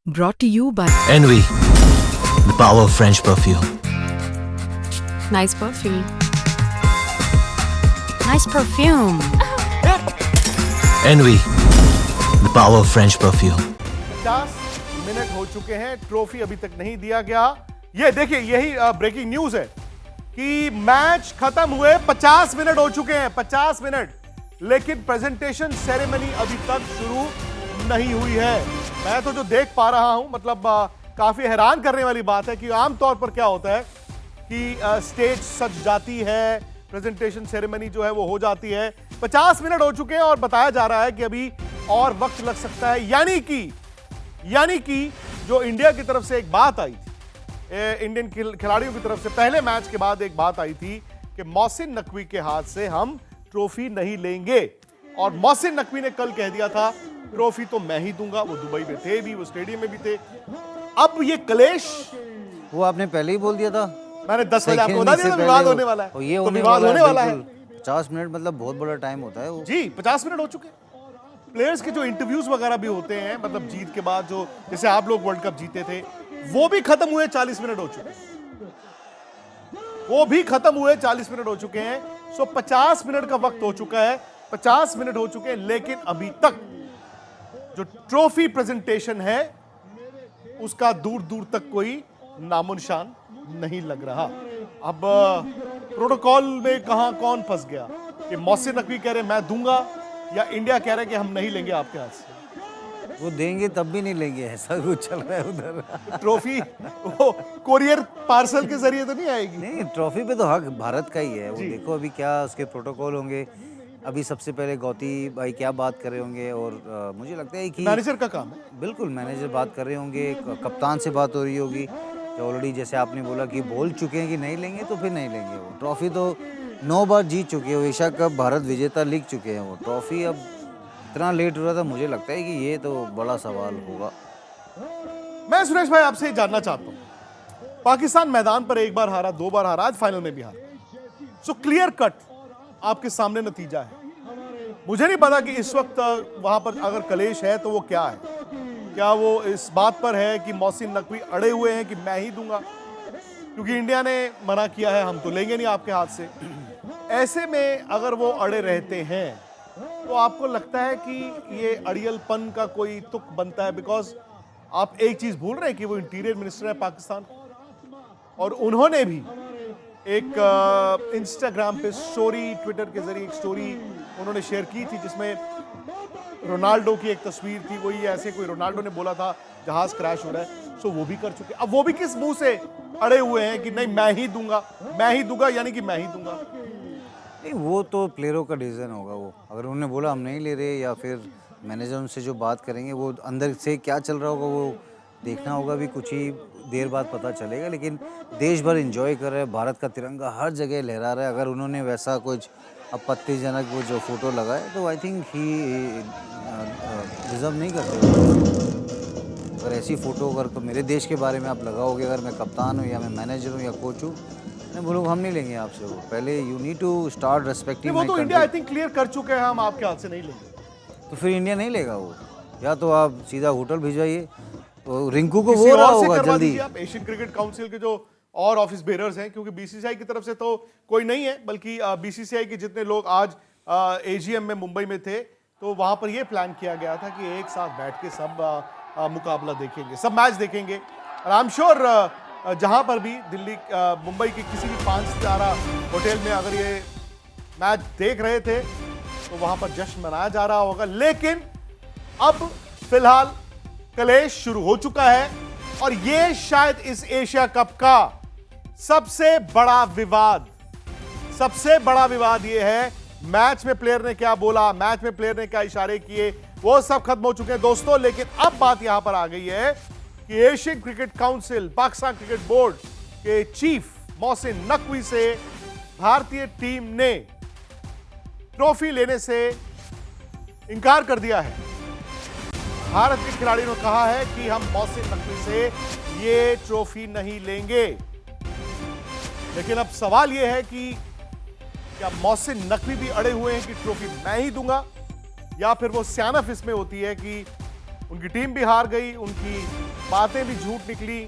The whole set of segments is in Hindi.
Brought to you by Envy, the power of French perfume. Nice perfume. Nice perfume. Envy, the power of French perfume. 50 minute हो चुके हैं, ट्रॉफी अभी तक नहीं दिया गया। ये देखिए, यही ब्रेकिंग न्यूज है कि मैच खत्म हुए 50 मिनट हो चुके हैं, 50 मिनट, लेकिन प्रेजेंटेशन सेरेमनी अभी तक शुरू नहीं हुई है। मैं तो जो देख पा रहा हूं, मतलब काफी हैरान करने वाली बात है कि आमतौर पर क्या होता है कि स्टेज सज जाती है, प्रेजेंटेशन सेरेमनी जो है वो हो जाती है। 50 मिनट हो चुके हैं और बताया जा रहा है कि अभी और वक्त लग सकता है। यानी कि जो इंडिया की तरफ से एक बात आई थी, इंडियन खिलाड़ियों की तरफ से पहले मैच के बाद एक बात आई थी कि मोहसिन नकवी के हाथ से हम ट्रॉफी नहीं लेंगे। और मोहसिन नकवी ने कल कह दिया था ट्रॉफी तो मैं ही दूंगा। वो दुबई में थे भी, वो स्टेडियम में भी थे। अब ये कलेश, वो आपने पहले ही बोल दिया था। मैंने 10 बजे आपको बता दिया था विवाद होने वाला है। ये तो विवाद होने वाला है। 50 मिनट मतलब बहुत बड़ा टाइम होता है वो। जी 50 मिनट हो चुके। प्लेयर्स के जो इंटरव्यूज वगैरह भी होते हैं, मतलब जीत के बाद, जो जैसे आप लोग वर्ल्ड कप जीते थे, वो भी खत्म हुए 40 मिनट हो चुके हैं। वो भी खत्म हुए 40 मिनट हो चुके हैं। सो 50 मिनट का वक्त हो चुका है, 50 मिनट हो चुके हैं, लेकिन अभी तक जो ट्रॉफी प्रेजेंटेशन है उसका दूर दूर तक कोई नामो निशान नहीं लग रहा। अब प्रोटोकॉल में कहां कौन फंस गया कि मोहसिन नकवी कह रहे मैं दूंगा, या इंडिया कह रहे कि हम नहीं लेंगे आपके हाथ से। वो देंगे तब भी नहीं लेंगे, ऐसा कुछ चल रहा है उधर। ट्रॉफी वो कोरियर पार्सल के जरिए तो नहीं आएगी। नहीं, ट्रॉफी पे तो हक भारत का ही है। वो देखो अभी क्या उसके प्रोटोकॉल होंगे। अभी सबसे पहले गौती भाई क्या बात कर रहे होंगे, और मुझे लगता है कि मैनेजर का काम है। बिल्कुल मैनेजर बात कर रहे होंगे, कप्तान से बात हो रही होगी, जो ऑलरेडी जैसे आपने बोला कि बोल चुके हैं कि नहीं लेंगे, तो फिर नहीं लेंगे। वो ट्रॉफी तो 9 बार जीत चुके हैं, एशिया कप भारत विजेता लिख चुके हैं। वो ट्रॉफी अब इतना लेट हो रहा था, मुझे लगता है कि ये तो बड़ा सवाल होगा। मैं सुरेश भाई आपसे जानना चाहता हूं, पाकिस्तान मैदान पर एक बार हारा, 2 बार हारा, आज फाइनल में भी हारा। सो क्लियर कट आपके सामने नतीजा है। मुझे नहीं पता कि इस वक्त वहां पर अगर कलेश है तो वो क्या है। क्या वो इस बात पर है कि मोहसिन नकवी अड़े हुए हैं कि मैं ही दूंगा, क्योंकि इंडिया ने मना किया है, हम तो लेंगे नहीं आपके हाथ से। ऐसे में अगर वो अड़े रहते हैं तो आपको लगता है कि ये अड़ियलपन का कोई तुक बनता है? बिकॉज आप एक चीज भूल रहे हैं कि वो इंटीरियर मिनिस्टर है पाकिस्तान, और उन्होंने भी एक इंस्टाग्राम पे स्टोरी, ट्विटर के जरिए एक स्टोरी उन्होंने शेयर की थी जिसमें रोनाल्डो की एक तस्वीर थी। वही ऐसे कोई रोनाल्डो ने बोला था जहाज क्रैश हो रहा है। सो वो भी कर चुके। अब वो भी किस मुंह से अड़े हुए हैं कि नहीं मैं ही दूंगा, यानी कि मैं ही दूंगा। नहीं, वो तो प्लेयरों का डिसीजन होगा। वो अगर उन्होंने बोला हम नहीं ले रहे, या फिर मैनेजर उनसे जो बात करेंगे, वो अंदर से क्या चल रहा होगा वो देखना होगा। भी कुछ ही देर बाद पता चलेगा। लेकिन देश भर एंजॉय कर रहे हैं, भारत का तिरंगा हर जगह लहरा रहा है। अगर उन्होंने वैसा कुछ आपत्तिजनक वो जो फोटो लगाए, तो आई थिंक ही डिजर्व नहीं करते। अगर ऐसी फोटो अगर तो मेरे देश के बारे में आप लगाओगे, अगर मैं कप्तान हूँ या मैं मैनेजर हूँ या कोच हूँ, मैं बोलूँगा हम नहीं लेंगे आपसे। वो पहले you need to start respecting. वो तो इंडिया आई थिंक क्लियर कर चुके हैं, हम आपके हाथ से नहीं लेंगे। तो फिर इंडिया नहीं लेगा वो, या तो आप सीधा होटल भिजवाइए। तो रिंकू को वो रहा होगा जल्दी। आप एशियन क्रिकेट काउंसिल के जो और ऑफिस बेरर्स हैं, क्योंकि बीसीसीआई की तरफ से तो कोई नहीं है, बल्कि बीसीसीआई के जितने लोग आज एजीएम में मुंबई में थे, तो वहां पर यह प्लान किया गया था कि एक साथ बैठ के सब मुकाबला देखेंगे, सब मैच देखेंगे। और आई एम श्योर जहां पर भी दिल्ली, मुंबई के किसी भी 5 सितारा होटल में अगर ये मैच देख रहे थे तो वहां पर जश्न मनाया जा रहा होगा। लेकिन अब फिलहाल कलेश शुरू हो चुका है, और ये शायद इस एशिया कप का सबसे बड़ा विवाद ये है। मैच में प्लेयर ने क्या बोला, मैच में प्लेयर ने क्या इशारे किए, वो सब खत्म हो चुके हैं दोस्तों। लेकिन अब बात यहां पर आ गई है कि Asian cricket council, Pakistan cricket board के चीफ मोहसिन नकवी से भारतीय टीम ने ट्रॉफी लेने से इंकार कर दिया है। भारत के खिलाड़ियों ने कहा है कि हम मोहसिन नकवी से ये ट्रॉफी नहीं लेंगे। लेकिन अब सवाल यह है कि क्या मोहसिन नकवी भी अड़े हुए हैं कि ट्रॉफी मैं ही दूंगा, या फिर वो सियानफ इसमें होती है कि उनकी टीम भी हार गई, उनकी बातें भी झूठ निकली,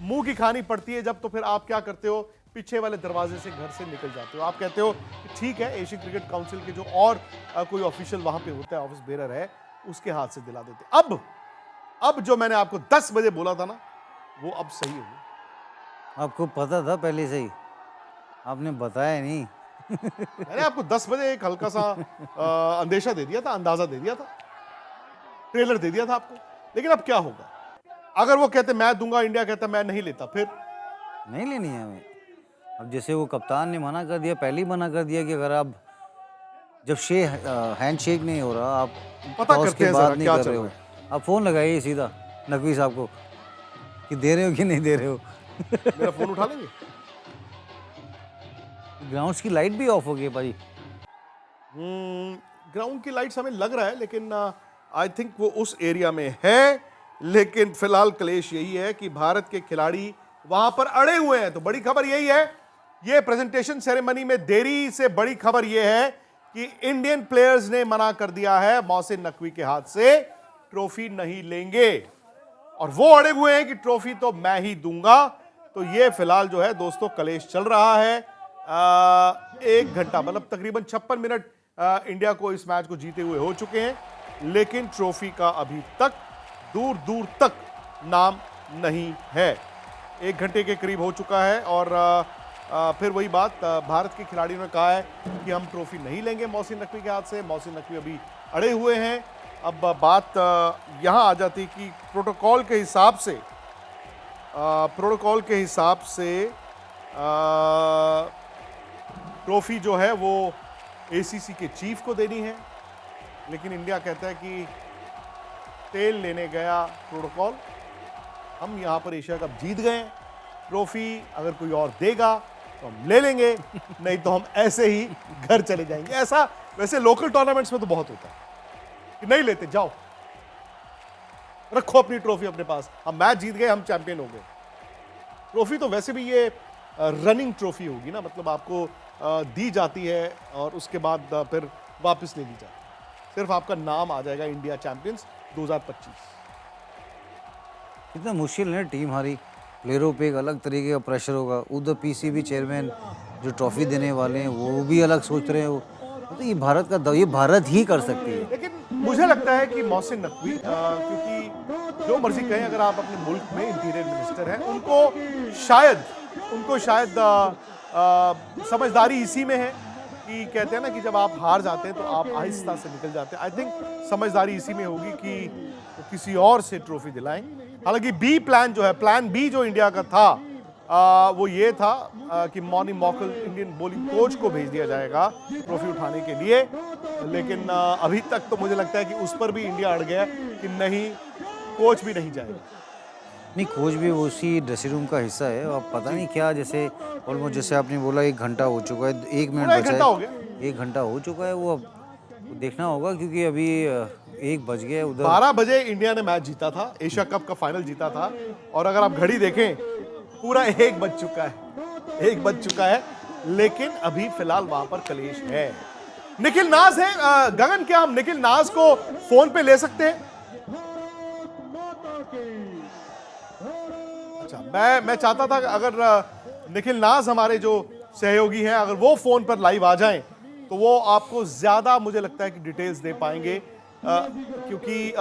मुंह की खानी पड़ती है जब, तो फिर आप क्या करते हो, पीछे वाले दरवाजे से घर से निकल जाते हो। आप कहते हो कि ठीक है, एशियन क्रिकेट काउंसिल के जो और कोई ऑफिशियल वहां पे होता है, ऑफिस बेरर है, उसके हाथ से दिला देते। अब जो मैंने आपको 10 बजे बोला था ना, वो अब सही हो गया। आपको पता था पहले से ही, आपने बताया नहीं। मैंने आपको 10 बजे एक हल्का सा अंदेशा दे दिया था, अंदाजा दे दिया था, ट्रेलर दे दिया था आपको। लेकिन अब क्या होगा, अगर वो कहते मैं दूंगा, इंडिया कहता मैं नहीं लेता, फिर नहीं लेनी है हमें। अब जैसे वो कप्तान ने मना कर दिया, पहले ही मना कर दिया कि अगर आप जब हैंड शेक नहीं हो रहा, आप पता टॉस करते के हैं बाद जरा नहीं क्या कर चल रहे हो, रहा आप फोन लगाइए सीधा नकवी साहब को कि दे रहे हो कि नहीं दे रहे हो। मेरा फोन उठा लेंगे। ग्राउंड्स की लाइट भी ऑफ हो गई है भाई। ग्राउंड की लाइट्स हमें लग रहा है, लेकिन आई थिंक वो उस एरिया में है। लेकिन फिलहाल क्लेश यही है कि भारत के खिलाड़ी वहां पर अड़े हुए हैं। तो बड़ी खबर यही है, ये प्रेजेंटेशन सेरेमनी में देरी से बड़ी खबर यह है कि इंडियन प्लेयर्स ने मना कर दिया है, मोहसिन नकवी के हाथ से ट्रॉफी नहीं लेंगे, और वो अड़े हुए हैं कि ट्रॉफी तो मैं ही दूंगा। तो ये फिलहाल जो है दोस्तों क्लेश चल रहा है। 1 घंटा मतलब तकरीबन 56 मिनट इंडिया को इस मैच को जीते हुए हो चुके हैं, लेकिन ट्रॉफी का अभी तक दूर दूर तक नाम नहीं है। 1 घंटे के करीब हो चुका है, और फिर वही बात, भारत के खिलाड़ियों ने कहा है कि हम ट्रॉफी नहीं लेंगे मोहसिन नकवी के हाथ से। मोहसिन नकवी अभी अड़े हुए हैं। अब बात यहाँ आ जाती कि प्रोटोकॉल के हिसाब से ट्रॉफी जो है वो एसीसी के चीफ को देनी है, लेकिन इंडिया कहता है कि तेल लेने गया प्रोटोकॉल, हम यहाँ पर एशिया कप जीत गए, ट्रॉफी अगर कोई और देगा तो हम ले लेंगे, नहीं तो हम ऐसे ही घर चले जाएंगे। ऐसा वैसे लोकल टूर्नामेंट्स में तो बहुत होता है कि नहीं लेते, जाओ रखो अपनी ट्रॉफी अपने पास, हम मैच जीत गए, हम चैंपियन हो गए। ट्रॉफी तो वैसे भी ये रनिंग ट्रॉफी होगी ना, मतलब आपको दी जाती है और उसके बाद फिर वापस ले ली जाती है। सिर्फ आपका नाम आ जाएगा इंडिया चैंपियंस 2025। इतना मुश्किल है, टीम हारी, प्लेयरों पे एक अलग तरीके का प्रेशर होगा, उधर पीसीबी चेयरमैन जो ट्रॉफी देने वाले हैं वो भी अलग सोच रहे हो। तो ये भारत ही कर सकती है। लेकिन मुझे लगता है कि मोहसिन नकवी, क्योंकि जो मर्जी कहें, अगर आप अपने मुल्क में इंटीरियर मिनिस्टर हैं, उनको शायद समझदारी इसी में है कि कहते हैं ना कि जब आप हार जाते हैं तो आप आहिस्ता से निकल जाते हैं। आई थिंक समझदारी इसी में होगी कि किसी और से ट्रॉफी दिलाएं। हालांकि प्लान बी जो इंडिया का था, वो ये था कि मॉनी मॉकल इंडियन बॉलिंग कोच को भेज दिया जाएगा ट्रॉफी उठाने के लिए, लेकिन अभी तक तो मुझे लगता है कि उस पर भी इंडिया अड़ गया कि नहीं, कोच भी नहीं जाएगा। नहीं, कोच भी उसी ड्रेसिंग रूम का हिस्सा है। अब पता नहीं क्या, जैसे ऑलमोस्ट जैसे आपने बोला 1 घंटा हो चुका है, 1 मिनट बचा है, 1 घंटा हो चुका है, वो अब देखना होगा क्योंकि अभी 1 बज गया है। उधर 12 बजे इंडिया ने मैच जीता था, एशिया कप का फाइनल जीता था, और अगर आप घड़ी देखें पूरा 1 बज चुका है, लेकिन अभी फिलहाल वहां पर कलेश है। निखिल नाज है, गगन क्या हम निखिल नाज को फोन पे ले सकते हैं? अच्छा, मैं चाहता था कि अगर निखिल नाज हमारे जो सहयोगी हैं, अगर वो फोन पर लाइव आ जाएं तो वो आपको ज्यादा मुझे लगता है कि डिटेल्स दे पाएंगे, क्योंकि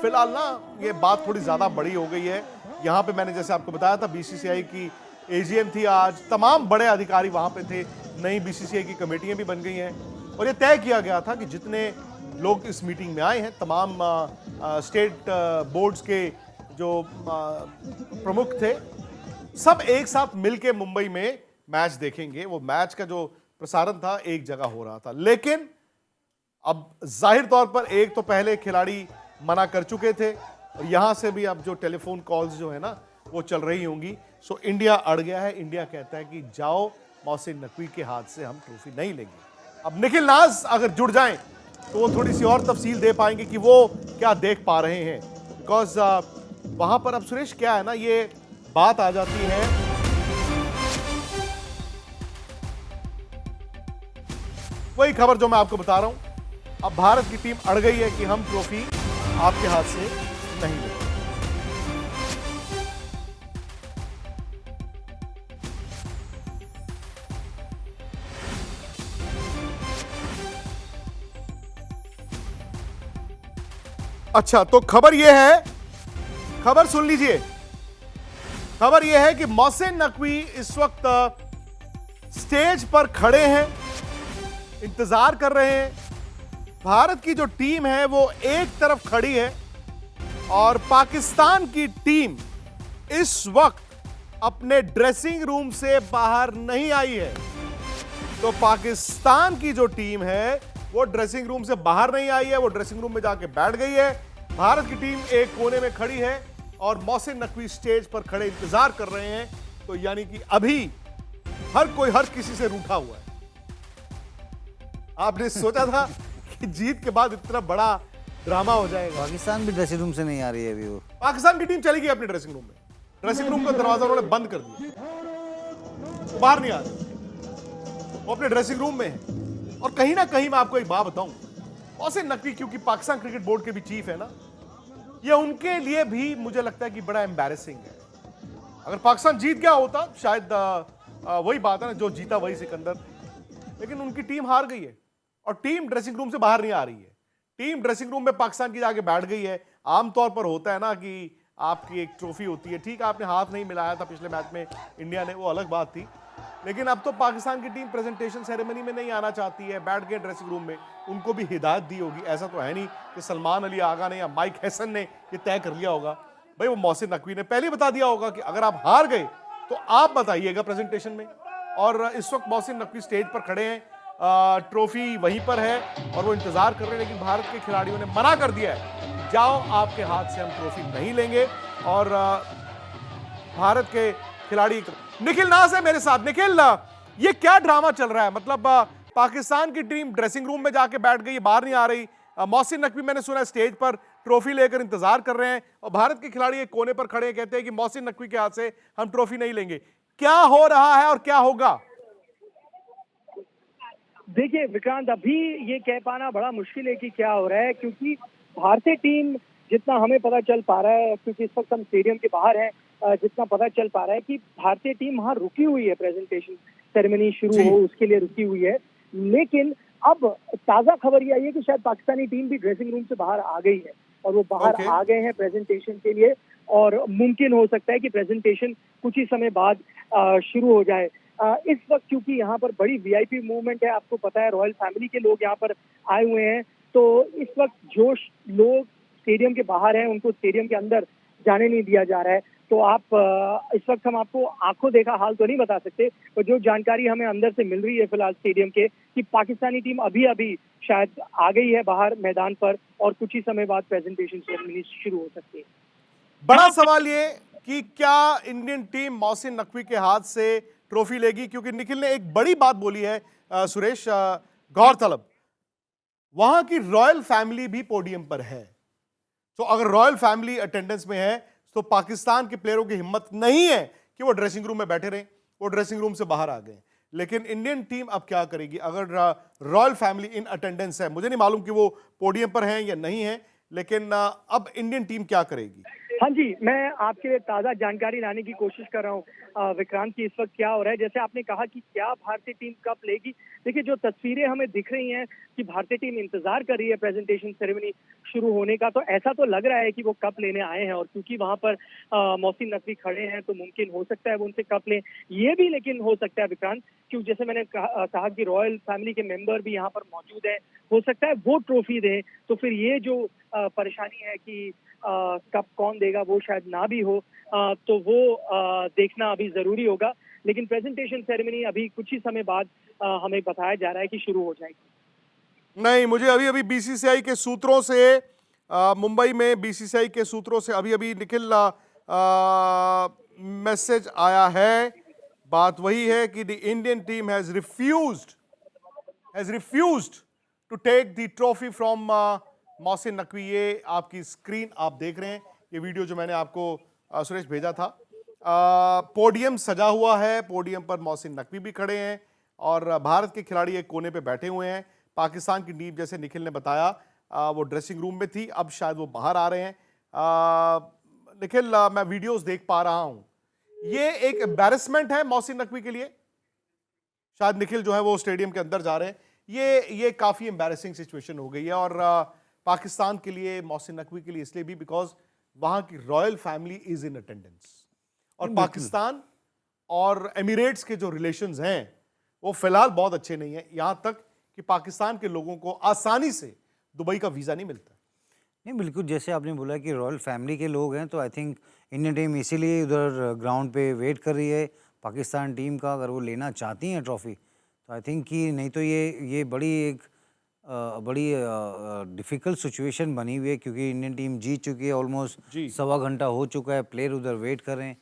फिलहाल ना ये बात थोड़ी ज्यादा बड़ी हो गई है। यहाँ पे मैंने जैसे आपको बताया था, बीसीसीआई की एजीएम थी आज, तमाम बड़े अधिकारी वहां पे थे, नई बीसीसीआई की कमेटियां भी बन गई हैं, और ये तय किया गया था कि जितने लोग इस मीटिंग में आए हैं, तमाम स्टेट बोर्ड्स के जो प्रमुख थे, सब एक साथ मिलके मुंबई में मैच देखेंगे। वो मैच का जो प्रसारण था एक जगह हो रहा था, लेकिन अब जाहिर तौर पर एक तो पहले खिलाड़ी मना कर चुके थे, और यहां से भी अब जो टेलीफोन कॉल्स जो है ना वो चल रही होंगी। सो इंडिया अड़ गया है। इंडिया कहता है कि जाओ, मोहसिन नकवी के हाथ से हम ट्रॉफी नहीं लेंगे। अब निखिल नाज अगर जुड़ जाएं तो वो थोड़ी सी और तफसील दे पाएंगे कि वो क्या देख पा रहे हैं, बिकॉज वहां पर अब सुरेश क्या है ना, ये बात आ जाती है वही खबर जो मैं आपको बता रहा हूं। अब भारत की टीम अड़ गई है कि हम ट्रॉफी आपके हाथ से नहीं लेंगे। अच्छा, तो खबर यह है, खबर सुन लीजिए। खबर यह है कि मोहसिन नकवी इस वक्त स्टेज पर खड़े हैं, इंतजार कर रहे हैं। भारत की जो टीम है वो एक तरफ खड़ी है और पाकिस्तान की टीम इस वक्त अपने ड्रेसिंग रूम से बाहर नहीं आई है। तो पाकिस्तान की जो टीम है वो ड्रेसिंग रूम से बाहर नहीं आई है, वो ड्रेसिंग रूम में जाके बैठ गई है। भारत की टीम एक कोने में खड़ी है और मोहसिन नकवी स्टेज पर खड़े इंतजार कर रहे हैं। तो यानी कि अभी हर कोई हर किसी से रूठा हुआ है। आपने सोचा था कि जीत के बाद इतना बड़ा ड्रामा हो जाएगा? पाकिस्तान भी ड्रेसिंग रूम से नहीं आ रही है अभी। वो पाकिस्तान की टीम चली गई अपने ड्रेसिंग रूम में। ड्रेसिंग रूम का दरवाजा उन्होंने बंद कर दिया, वो बाहर नहीं आ रहे, वो अपने ड्रेसिंग रूम में है। और कहीं ना कहीं मैं आपको एक बात बताऊं, मोहसिन नकवी क्योंकि पाकिस्तान क्रिकेट बोर्ड के भी चीफ है ना, ये उनके लिए भी मुझे लगता है कि बड़ा एम्बैरेसिंग है। अगर पाकिस्तान जीत गया होता शायद वही बात है ना, जो जीता वही सिकंदर, लेकिन उनकी टीम हार गई है और टीम ड्रेसिंग रूम से बाहर नहीं आ रही है। टीम ड्रेसिंग रूम में पाकिस्तान की जाके बैठ गई है। आमतौर पर होता है ना कि आपकी एक ट्रॉफी होती है, ठीक है आपने हाथ नहीं मिलाया था पिछले मैच में इंडिया ने, वो अलग बात थी, लेकिन अब तो पाकिस्तान की टीम प्रेजेंटेशन सेरेमनी में नहीं आना चाहती है, बैठ गए ड्रेसिंग रूम में। उनको भी हिदायत दी होगी, ऐसा तो है नहीं कि सलमान अली आगा ने या माइक हैसन ने ये तय कर लिया होगा। भाई वो मोहसिन नकवी ने पहले बता दिया होगा कि अगर आप हार गए तो आप बताइएगा प्रेजेंटेशन में। और इस वक्त मोहसिन नकवी स्टेज पर खड़े हैं, ट्रॉफी वहीं पर है और वो इंतजार कर रहे हैं, लेकिन भारत के खिलाड़ियों ने मना कर दिया है, जाओ आपके हाथ से हम ट्रॉफी नहीं लेंगे। और भारत के खिलाड़ी निखिल नाज है मेरे साथ। निखिल, ये क्या ड्रामा चल रहा है? मतलब पाकिस्तान की टीम ड्रेसिंग रूम में जाके बैठ गई, बाहर नहीं आ रही। मोहसिन नकवी मैंने सुना स्टेज पर ट्रॉफी लेकर इंतजार कर रहे हैं और भारत के खिलाड़ी एक कोने पर खड़े हैं, कहते हैं कि मोहसिन नकवी के हाथ से हम ट्रॉफी नहीं लेंगे। क्या हो रहा है और क्या होगा? देखिए विक्रांत, अभी ये कह पाना बड़ा मुश्किल है कि क्या हो रहा है, क्योंकि भारतीय टीम जितना हमें पता चल पा रहा है, क्योंकि इस वक्त हम स्टेडियम के बाहर हैं, जितना पता चल पा रहा है कि भारतीय टीम वहाँ रुकी हुई है, प्रेजेंटेशन सेरेमनी शुरू हो उसके लिए रुकी हुई है। लेकिन अब ताजा खबर ये आई है कि शायद पाकिस्तानी टीम भी ड्रेसिंग रूम से बाहर आ गई है और वो बाहर आ गए हैं प्रेजेंटेशन के लिए, और मुमकिन हो सकता है कि प्रेजेंटेशन कुछ ही समय बाद शुरू हो जाए। इस वक्त क्योंकि यहाँ पर बड़ी वीआईपी मूवमेंट है, आपको पता है रॉयल फैमिली के लोग यहाँ पर आए हुए हैं, तो इस वक्त जो लोग स्टेडियम के बाहर हैं उनको स्टेडियम के अंदर जाने नहीं दिया जा रहा है। तो आप इस वक्त हम आपको आंखों देखा हाल तो नहीं बता सकते, तो जो जानकारी हमें अंदर से मिल रही है फिलहाल स्टेडियम के, कि पाकिस्तानी टीम अभी अभी शायद आ गई है बाहर मैदान पर और कुछ ही समय बाद प्रेजेंटेशन सेरेमनी शुरू हो सकती है। बड़ा सवाल ये कि क्या इंडियन टीम मोहसिन नकवी के हाथ से ट्रॉफी लेगी? क्योंकि निखिल ने एक बड़ी बात बोली है सुरेश, गौरतलब वहां की रॉयल फैमिली भी पोडियम पर है। तो अगर रॉयल फैमिली अटेंडेंस में है तो पाकिस्तान के प्लेयरों की हिम्मत नहीं है कि वो ड्रेसिंग रूम में बैठे रहें, वो ड्रेसिंग रूम से बाहर आ गए। लेकिन इंडियन टीम अब क्या करेगी अगर रॉयल फैमिली इन अटेंडेंस है? मुझे नहीं मालूम कि वो पोडियम पर हैं या नहीं है, लेकिन अब इंडियन टीम क्या करेगी? हाँ जी, मैं आपके लिए ताज़ा जानकारी लाने की कोशिश कर रहा हूँ विक्रांत की इस वक्त क्या हो रहा है। जैसे आपने कहा कि क्या भारतीय टीम कप लेगी, देखिए जो तस्वीरें हमें दिख रही हैं कि भारतीय टीम इंतजार कर रही है प्रेजेंटेशन सेरेमनी शुरू होने का, तो ऐसा तो लग रहा है कि वो कप लेने आए हैं। और क्योंकि वहाँ पर मोहसिन नकवी खड़े हैं तो मुमकिन हो सकता है वो उनसे कप लें। ये भी लेकिन हो सकता है विक्रांत, क्योंकि जैसे मैंने कहा कि रॉयल फैमिली के मेंबर भी यहाँ पर मौजूद हैं, हो सकता है वो ट्रॉफी दें, तो फिर ये जो परेशानी है कि कप कौन देगा वो शायद ना भी हो, तो वो देखना अभी जरूरी होगा। लेकिन प्रेजेंटेशन सेरेमनी अभी कुछ ही समय बाद हमें बताया जा रहा है कि शुरू हो जाएगी। नहीं, मुझे अभी अभी बीसीसीआई के सूत्रों से मुंबई में बीसीसीआई के सूत्रों से अभी निखिल मैसेज आया है। बात वही है कि the Indian team has refused to take the trophy from Mohsin Naqvi. ये आपकी स्क्रीन आप देख रहे हैं, ये वीडियो जो मैंने आपको सुरेश भेजा था। पोडियम सजा हुआ है, पोडियम पर मोहसिन नकवी भी खड़े हैं और भारत के खिलाड़ी एक कोने पे बैठे हुए हैं। पाकिस्तान की टीम, जैसे निखिल ने बताया, वो ड्रेसिंग रूम में थी, अब शायद वो बाहर आ रहे हैं। निखिल, मैं वीडियोस देख पा रहा हूं, ये एक एम्बैरेसमेंट है मोहसिन नकवी के लिए। शायद निखिल जो है वो स्टेडियम के अंदर जा रहे हैं। ये काफी एम्बैरेसिंग सिचुएशन हो गई है, और पाकिस्तान के लिए, मोहसिन नकवी के लिए इसलिए भी बिकॉज वहां की royal family is in attendance, और पाकिस्तान और एमिरेट्स के जो रिलेशंस हैं वो फिलहाल बहुत अच्छे नहीं हैं, यहां तक कि पाकिस्तान के लोगों को आसानी से दुबई का वीजा नहीं मिलता। नहीं, बिल्कुल जैसे आपने बोला कि रॉयल फैमिली के लोग हैं, तो आई थिंक इंडियन टीम इसीलिए उधर ग्राउंड पे वेट कर रही है। पाकिस्तान टीम का अगर वो लेना चाहती हैं ट्रॉफी, तो आई थिंक कि नहीं तो ये बड़ी डिफ़िकल्ट सिचुएशन बनी हुई है, क्योंकि इंडियन टीम जीत चुकी है, ऑलमोस्ट जी। 1.25 घंटा हो चुका है, प्लेयर उधर वेट कर रहे हैं।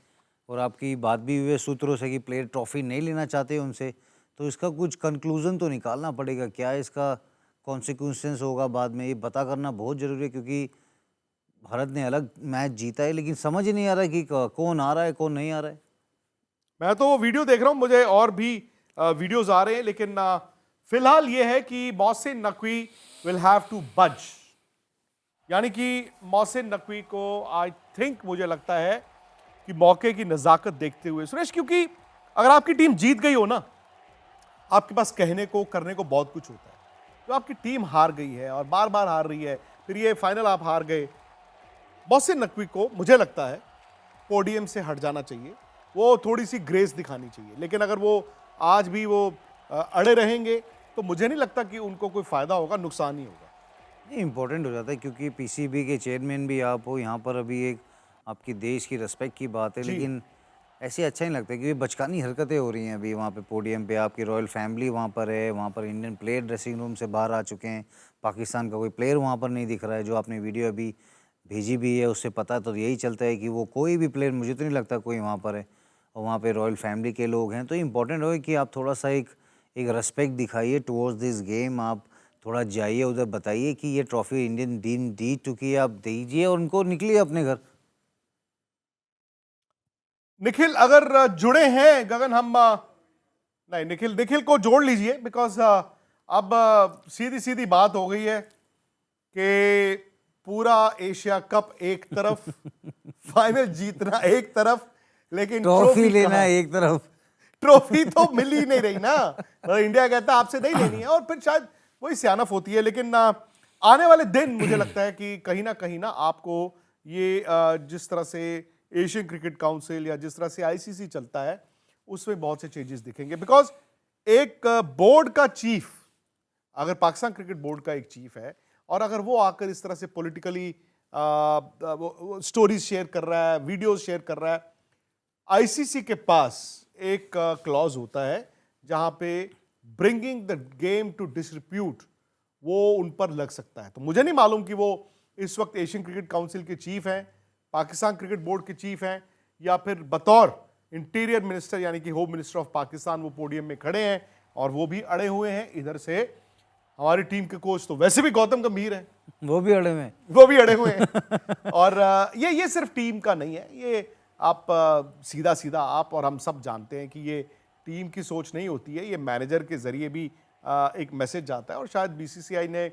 और आपकी बात भी हुई है सूत्रों से कि प्लेयर ट्रॉफी नहीं लेना चाहते उनसे, तो इसका कुछ कंक्लूजन तो निकालना पड़ेगा। क्या इसका कॉन्सिक्वेंसेस होगा बाद में, ये पता करना बहुत ज़रूरी है, क्योंकि भारत ने अलग मैच जीता है, लेकिन समझ ही नहीं आ रहा कि कौन आ रहा है कौन नहीं आ रहा है। मैं तो वो वीडियो देख रहा हूं, मुझे और भी वीडियोस आ रहे हैं, लेकिन फिलहाल ये है कि Mohsin Naqvi will have to budge, यानी कि मोहसिन नकवी को आई थिंक, मुझे लगता है कि मौके की नज़ाकत देखते हुए सुरेश, क्योंकि अगर आपकी टीम जीत गई हो ना, आपके पास कहने को करने को बहुत कुछ होता है। जो आपकी टीम हार गई है और बार बार हार रही है, फिर ये फाइनल आप हार गए, मोहसिन नकवी को मुझे लगता है पोडियम से हट जाना चाहिए, वो थोड़ी सी ग्रेस दिखानी चाहिए। लेकिन अगर वो आज भी वो अड़े रहेंगे तो मुझे नहीं लगता कि उनको कोई फ़ायदा होगा, नुकसान ही होगा। नहीं, इम्पोर्टेंट हो जाता है, क्योंकि पीसीबी के चेयरमैन भी आप हो, यहाँ पर अभी एक आपकी देश की रिस्पेक्ट की बात है, लेकिन ऐसे अच्छा नहीं लगता, क्योंकि बचकानी हरकतें हो रही हैं अभी वहाँ पे पोडियम पे। आपकी रॉयल फैमिली वहाँ पर है, वहाँ पर इंडियन प्लेयर ड्रेसिंग रूम से बाहर आ चुके हैं, पाकिस्तान का कोई प्लेयर वहाँ पर नहीं दिख रहा है। जो आपने वीडियो अभी भेजी भी है, उससे पता तो यही चलता है कि वो कोई भी प्लेयर, मुझे तो नहीं लगता कोई वहाँ पर है, और वहाँ पे रॉयल फैमिली के लोग हैं। तो इम्पोर्टेंट हो कि आप थोड़ा सा एक रेस्पेक्ट दिखाइए टुवर्ड्स दिस गेम। आप थोड़ा जाइए उधर, बताइए कि ये ट्रॉफी इंडियन टीम जीत चुकी है, आप दीजिए और उनको निकलिए अपने घर। निखिल अगर जुड़े हैं गगन, हम नहीं, निखिल को जोड़ लीजिए, बिकॉज अब सीधी सीधी बात हो गई है कि पूरा एशिया कप एक तरफ, फाइनल जीतना एक तरफ, लेकिन ट्रॉफी लेना एक तरफ। ट्रॉफी तो मिल ही नहीं रही ना, तो इंडिया कहता है आपसे नहीं लेनी है, और फिर शायद वही सियानत होती है। लेकिन आने वाले दिन मुझे लगता है कि कहीं ना आपको ये जिस तरह से एशियन क्रिकेट काउंसिल या जिस तरह से आईसीसी चलता है, उसमें बहुत से चेंजेस दिखेंगे। बिकॉज एक बोर्ड का चीफ, अगर पाकिस्तान क्रिकेट बोर्ड का एक चीफ है, और अगर वो आकर इस तरह से पॉलिटिकली स्टोरीज शेयर कर रहा है, वीडियोस शेयर कर रहा है, आईसीसी के पास एक क्लॉज होता है जहां पे bringing the game to disrepute वो उन पर लग सकता है। तो मुझे नहीं मालूम कि वो इस वक्त एशियन क्रिकेट काउंसिल के चीफ हैं, पाकिस्तान क्रिकेट बोर्ड के चीफ हैं, या फिर बतौर इंटीरियर मिनिस्टर यानी कि होम मिनिस्टर ऑफ पाकिस्तान वो पोडियम में खड़े हैं, और वो भी अड़े हुए हैं। इधर से हमारी टीम के कोच तो वैसे भी गौतम गंभीर हैं, वो भी अड़े हुए हैं। और ये सिर्फ टीम का नहीं है, ये आप सीधा आप और हम सब जानते हैं कि ये टीम की सोच नहीं होती है, ये मैनेजर के जरिए भी एक मैसेज जाता है। और शायद बीसीसीआई ने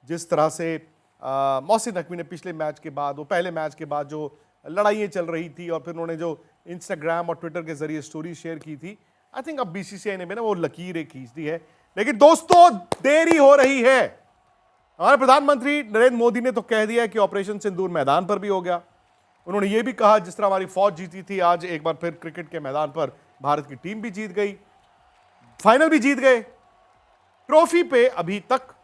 जिस तरह से मोहसिन नकवी ने पिछले मैच के बाद, वो पहले मैच के बाद जो लड़ाइयाँ चल रही थी, और फिर उन्होंने जो इंस्टाग्राम और ट्विटर के जरिए स्टोरी शेयर की थी, आई थिंक अब बीसीसीआई ने भी ना वो लकीरें खींच दी है। लेकिन दोस्तों, देरी हो रही है। हमारे प्रधानमंत्री नरेंद्र मोदी ने तो कह दिया है कि ऑपरेशन सिंदूर मैदान पर भी हो गया। उन्होंने ये भी कहा जिस तरह हमारी फौज जीती थी, आज एक बार फिर क्रिकेट के मैदान पर भारत की टीम भी जीत गई, फाइनल भी जीत गए। ट्रॉफी पे अभी तक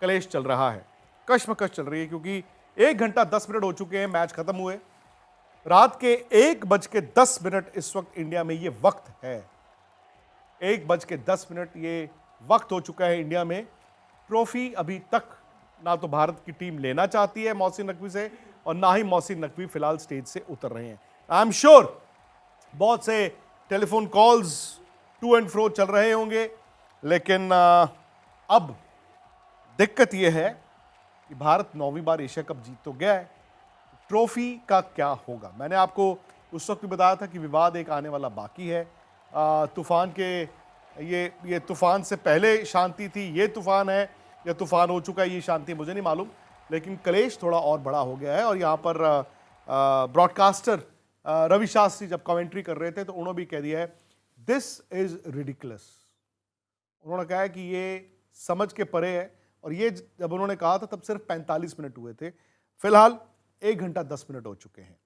कलेश चल रहा है, कश्मकश चल रही है, क्योंकि 1 घंटा 10 मिनट हो चुके हैं मैच खत्म हुए। रात के 1:10 इस वक्त इंडिया में ये वक्त है, 1:10 ये वक्त हो चुका है इंडिया में। ट्रॉफी अभी तक ना तो भारत की टीम लेना चाहती है मोहसिन नकवी से, और ना ही मोहसिन नकवी फिलहाल स्टेज से उतर रहे हैं। आई एम श्योर बहुत से telephone calls to and fro चल रहे होंगे, लेकिन अब दिक्कत यह है कि भारत 9वीं बार एशिया कप जीत तो गया है, ट्रॉफी का क्या होगा। मैंने आपको उस वक्त भी बताया था कि विवाद एक आने वाला बाकी है। तूफान के ये तूफान से पहले शांति थी, ये तूफान है, या तूफान हो चुका है ये शांति मुझे नहीं मालूम, लेकिन कलेश थोड़ा और बड़ा हो गया है। और यहाँ पर ब्रॉडकास्टर रवि शास्त्री जब कमेंट्री कर रहे थे तो उन्होंने भी कह दिया है दिस इज रिडिकुलस। उन्होंने कहा है कि ये समझ के परे है। और ये जब उन्होंने कहा था तब सिर्फ 45 मिनट हुए थे, फिलहाल 1 घंटा 10 मिनट हो चुके हैं।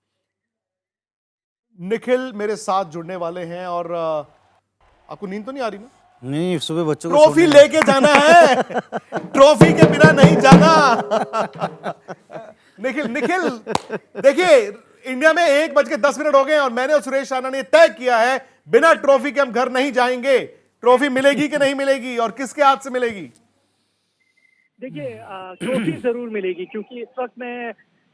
निखिल मेरे साथ जुड़ने वाले हैं और आपको नींद तो नहीं आ रही ना? नहीं, सुबह बच्चों को ट्रॉफी लेके जाना है, ट्रॉफी के बिना नहीं जाना। निखिल देखिए, इंडिया में 1:10 हो गए और मैंने और सुरेश राणा ने तय किया है बिना ट्रॉफी के हम घर नहीं जाएंगे। ट्रॉफी मिलेगी कि नहीं मिलेगी और किसके हाथ से मिलेगी? देखिए, ट्रॉफी जरूर मिलेगी, क्योंकि इस वक्त मैं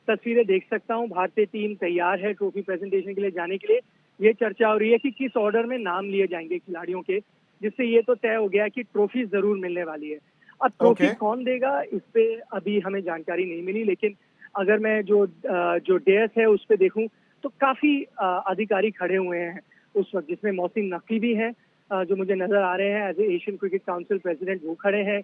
तस्वीरें देख सकता हूं। भारतीय टीम तैयार है ट्रॉफी प्रेजेंटेशन के लिए जाने के लिए। ये चर्चा हो रही है कि किस ऑर्डर में नाम लिए जाएंगे खिलाड़ियों के, जिससे ये तो तय हो गया कि ट्रॉफी जरूर मिलने वाली है। अब ट्रॉफी कौन देगा इस पे अभी हमें जानकारी नहीं मिली, लेकिन अगर मैं जो डेयस है उस पे देखूं तो काफी अधिकारी खड़े हुए हैं उस वक्त, जिसमें मोहसिन नकवी भी हैं जो मुझे नजर आ रहे हैं as a Asian cricket council president, वो खड़े हैं।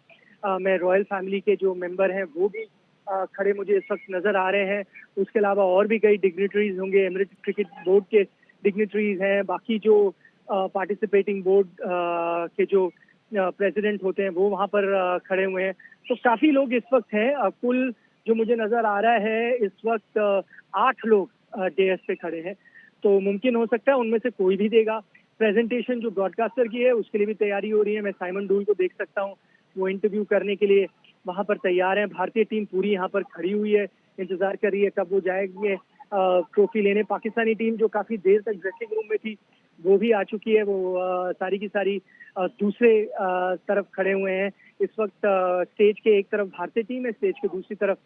मैं रॉयल फैमिली के जो मेंबर हैं वो भी खड़े मुझे इस वक्त नजर आ रहे हैं। उसके अलावा और भी कई डिग्निटरीज होंगे, एमिरेट्स क्रिकेट बोर्ड के डिग्निटरीज हैं, बाकी जो पार्टिसिपेटिंग बोर्ड के जो प्रेसिडेंट होते हैं वो वहाँ पर खड़े हुए हैं। तो काफी लोग इस वक्त हैं। कुल जो मुझे नजर आ रहा है इस वक्त 8 लोग डेयस पे खड़े हैं। तो मुमकिन हो सकता है उनमें से कोई भी देगा। प्रेजेंटेशन जो ब्रॉडकास्टर की है उसके लिए भी तैयारी हो रही है। मैं साइमन डूल को देख सकता हूँ, वो इंटरव्यू करने के लिए वहां पर तैयार है। भारतीय टीम पूरी यहाँ पर खड़ी हुई है, इंतजार कर रही है कब वो जाएगी ट्रॉफी लेने। पाकिस्तानी टीम जो काफी देर तक ड्रेसिंग रूम में थी वो भी आ चुकी है। वो सारी की सारी दूसरे तरफ खड़े हुए हैं इस वक्त। स्टेज के एक तरफ भारतीय टीम है, स्टेज के दूसरी तरफ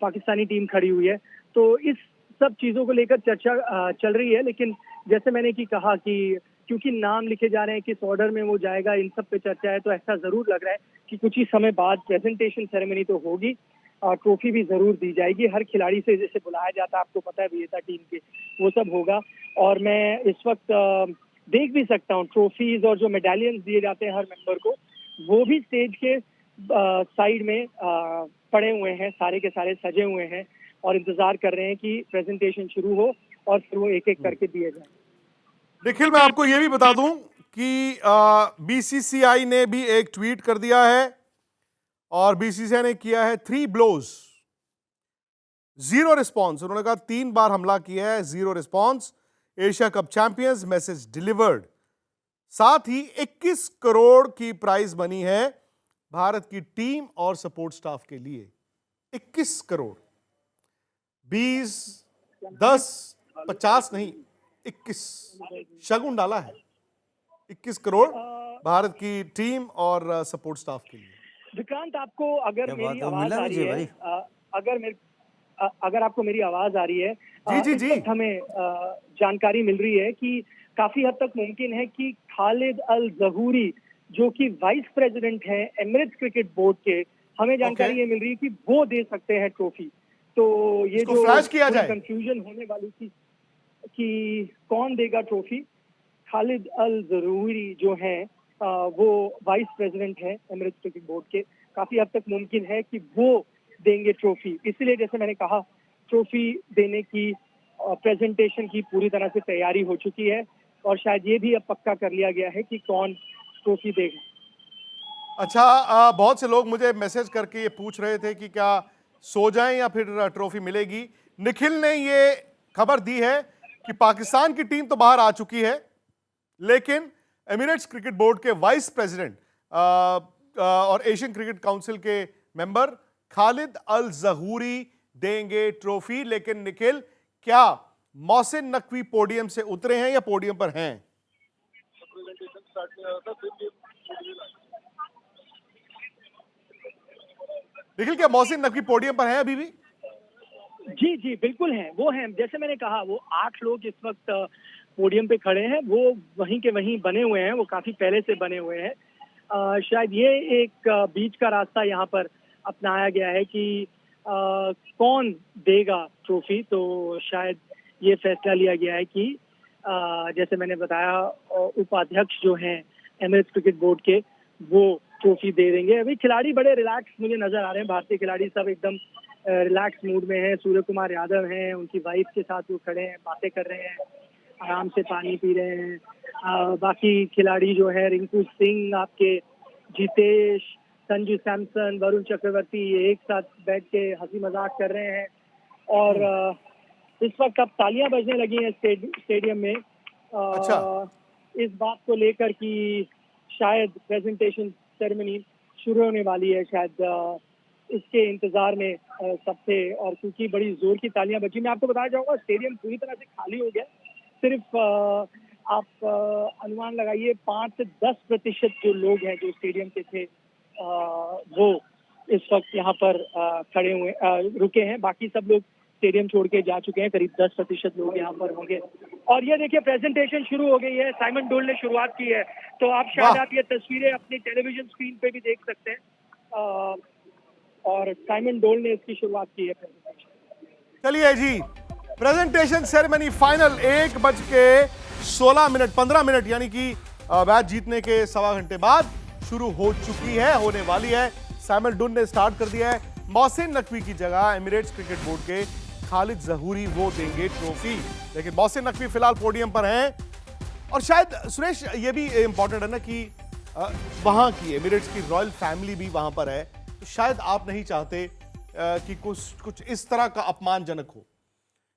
पाकिस्तानी टीम खड़ी हुई है। तो इस सब चीजों को लेकर चर्चा चल रही है। लेकिन जैसे मैंने कहा कि क्योंकि नाम लिखे जा रहे हैं, किस ऑर्डर में वो जाएगा, इन सब पे चर्चा है, तो ऐसा जरूर लग रहा है कि कुछ ही समय बाद प्रेजेंटेशन सेरेमनी तो होगी और ट्रॉफी भी जरूर दी जाएगी। हर खिलाड़ी से जैसे बुलाया जाता है, आपको पता है विजेता टीम के, वो सब होगा। और मैं इस वक्त देख भी सकता हूँ ट्रॉफीज और जो मेडालियंस दिए जाते हैं हर मेंबर को, वो भी स्टेज के साइड में पड़े हुए हैं, सारे के सारे सजे हुए हैं और इंतजार कर रहे हैं कि प्रेजेंटेशन शुरू हो और फिर वो एक एक करके दिए जाए। निखिल, मैं आपको यह भी बता दूं कि बीसीसीआई ने भी एक ट्वीट कर दिया है और बीसीसीआई ने किया है 3 blows, 0 रिस्पॉन्स। उन्होंने कहा 3 बार हमला किया है, 0 response. Asia cup champions, message delivered. साथ ही 21 करोड़ की प्राइज मनी है भारत की टीम और सपोर्ट स्टाफ के लिए। 21 करोड़, 20, 10, 50 नहीं, 21 शगुन डाला है। 21 करोड़ भारत की टीम और सपोर्ट स्टाफ के लिए। विक्रांत, आपको अगर मेरी आवाज आ रही है, अगर आपको मेरी आवाज आ रही है, जी। हमें जानकारी मिल रही है कि काफी हद तक मुमकिन है कि खालिद अल जहूरी जो कि वाइस प्रेसिडेंट हैं एमिरेट्स क्रिकेट बोर्ड के, हमें जानकारी ये मिल रही है कि वो दे सकते हैं ट्रॉफी। तो ये जो फ्लैश किया जाए, कंफ्यूजन होने वाली थी कि कौन देगा ट्रॉफी, खालिद अल जहूरी जो है वो वाइस प्रेसिडेंट है एमिरेट्स क्रिकेट बोर्ड के, काफी हद तक मुमकिन है कि वो देंगे ट्रॉफी। इसलिए जैसे मैंने कहा, ट्रॉफी देने की प्रेजेंटेशन की पूरी तरह से तैयारी हो चुकी है और शायद ये भी अब पक्का कर लिया गया है कि कौन ट्रॉफी देगा। अच्छा, बहुत से लोग मुझे मैसेज करके ये पूछ रहे थे कि क्या सो जाएं या फिर ट्रॉफी मिलेगी। निखिल ने ये खबर दी है कि पाकिस्तान की टीम तो बाहर आ चुकी है, लेकिन एमिरेट्स क्रिकेट बोर्ड के वाइस प्रेसिडेंट और एशियन क्रिकेट काउंसिल के मेंबर खालिद अल जहूरी देंगे ट्रॉफी। लेकिन निखिल, क्या मोहसिन नकवी पोडियम से उतरे हैं या पोडियम पर हैं? निखिल, क्या मोहसिन नकवी पोडियम पर हैं अभी भी? जी बिल्कुल हैं, वो हैं। जैसे मैंने कहा, वो 8 लोग इस वक्त पोडियम पे खड़े हैं। वो वहीं के वहीं बने हुए हैं, वो काफी पहले से बने हुए हैं। शायद ये एक बीच का रास्ता यहाँ पर अपनाया गया है कि कौन देगा ट्रॉफी। तो शायद ये फैसला लिया गया है कि जैसे मैंने बताया, उपाध्यक्ष जो हैं एमिरेट्स क्रिकेट बोर्ड के, वो ट्रॉफी दे देंगे। अभी खिलाड़ी बड़े रिलैक्स मुझे नजर आ रहे हैं, भारतीय खिलाड़ी सब एकदम रिलैक्स मूड में हैं। सूर्य कुमार यादव हैं, उनकी वाइफ के साथ वो खड़े हैं, बातें कर रहे हैं, आराम से पानी पी रहे हैं। बाकी खिलाड़ी जो है रिंकू सिंह, आपके जितेश, संजू सैमसन, वरुण चक्रवर्ती, ये एक साथ बैठ के हंसी मजाक कर रहे हैं। और इस वक्त अब तालियां बजने लगी हैं स्टेडियम में। अच्छा। इस बात को लेकर कि शायद प्रेजेंटेशन सेरेमनी शुरू होने वाली है, शायद इसके इंतजार में सबसे। और क्योंकि बड़ी जोर की तालियां बजी, मैं आपको बताना चाहूंगा स्टेडियम पूरी तरह से खाली हो गया। सिर्फ आप अनुमान लगाइए 5 से 10% जो लोग हैं जो स्टेडियम के थे वो इस वक्त यहाँ पर खड़े हुए रुके हैं। बाकी सब लोग स्टेडियम छोड़ के जा चुके हैं। करीब 10% लोग यहाँ पर होंगे। और ये देखिए प्रेजेंटेशन शुरू हो गई है, साइमन डोल ने शुरुआत की है। तो आप शायद आप ये तस्वीरें अपनी टेलीविजन स्क्रीन पे भी देख सकते हैं। और साइमन डोल ने इसकी शुरुआत की है प्रेजेंटेशन। चलिए जी, प्रेजेंटेशन सेरेमनी फाइनल 1:16 15 मिनट यानी कि मैच जीतने के सवा घंटे बाद शुरू हो चुकी है, होने वाली है। साइमन डुन ने स्टार्ट कर दिया है। मोहसिन नकवी की जगह एमिरेट्स क्रिकेट बोर्ड के खालिद जहूरी वो देंगे ट्रॉफी, लेकिन मोहसिन नकवी फिलहाल पोडियम पर हैं। और शायद सुरेश ये भी इंपॉर्टेंट है ना कि वहां की एमिरेट्स की रॉयल फैमिली भी वहां पर है, तो शायद आप नहीं चाहते कि कुछ इस तरह का अपमानजनक हो।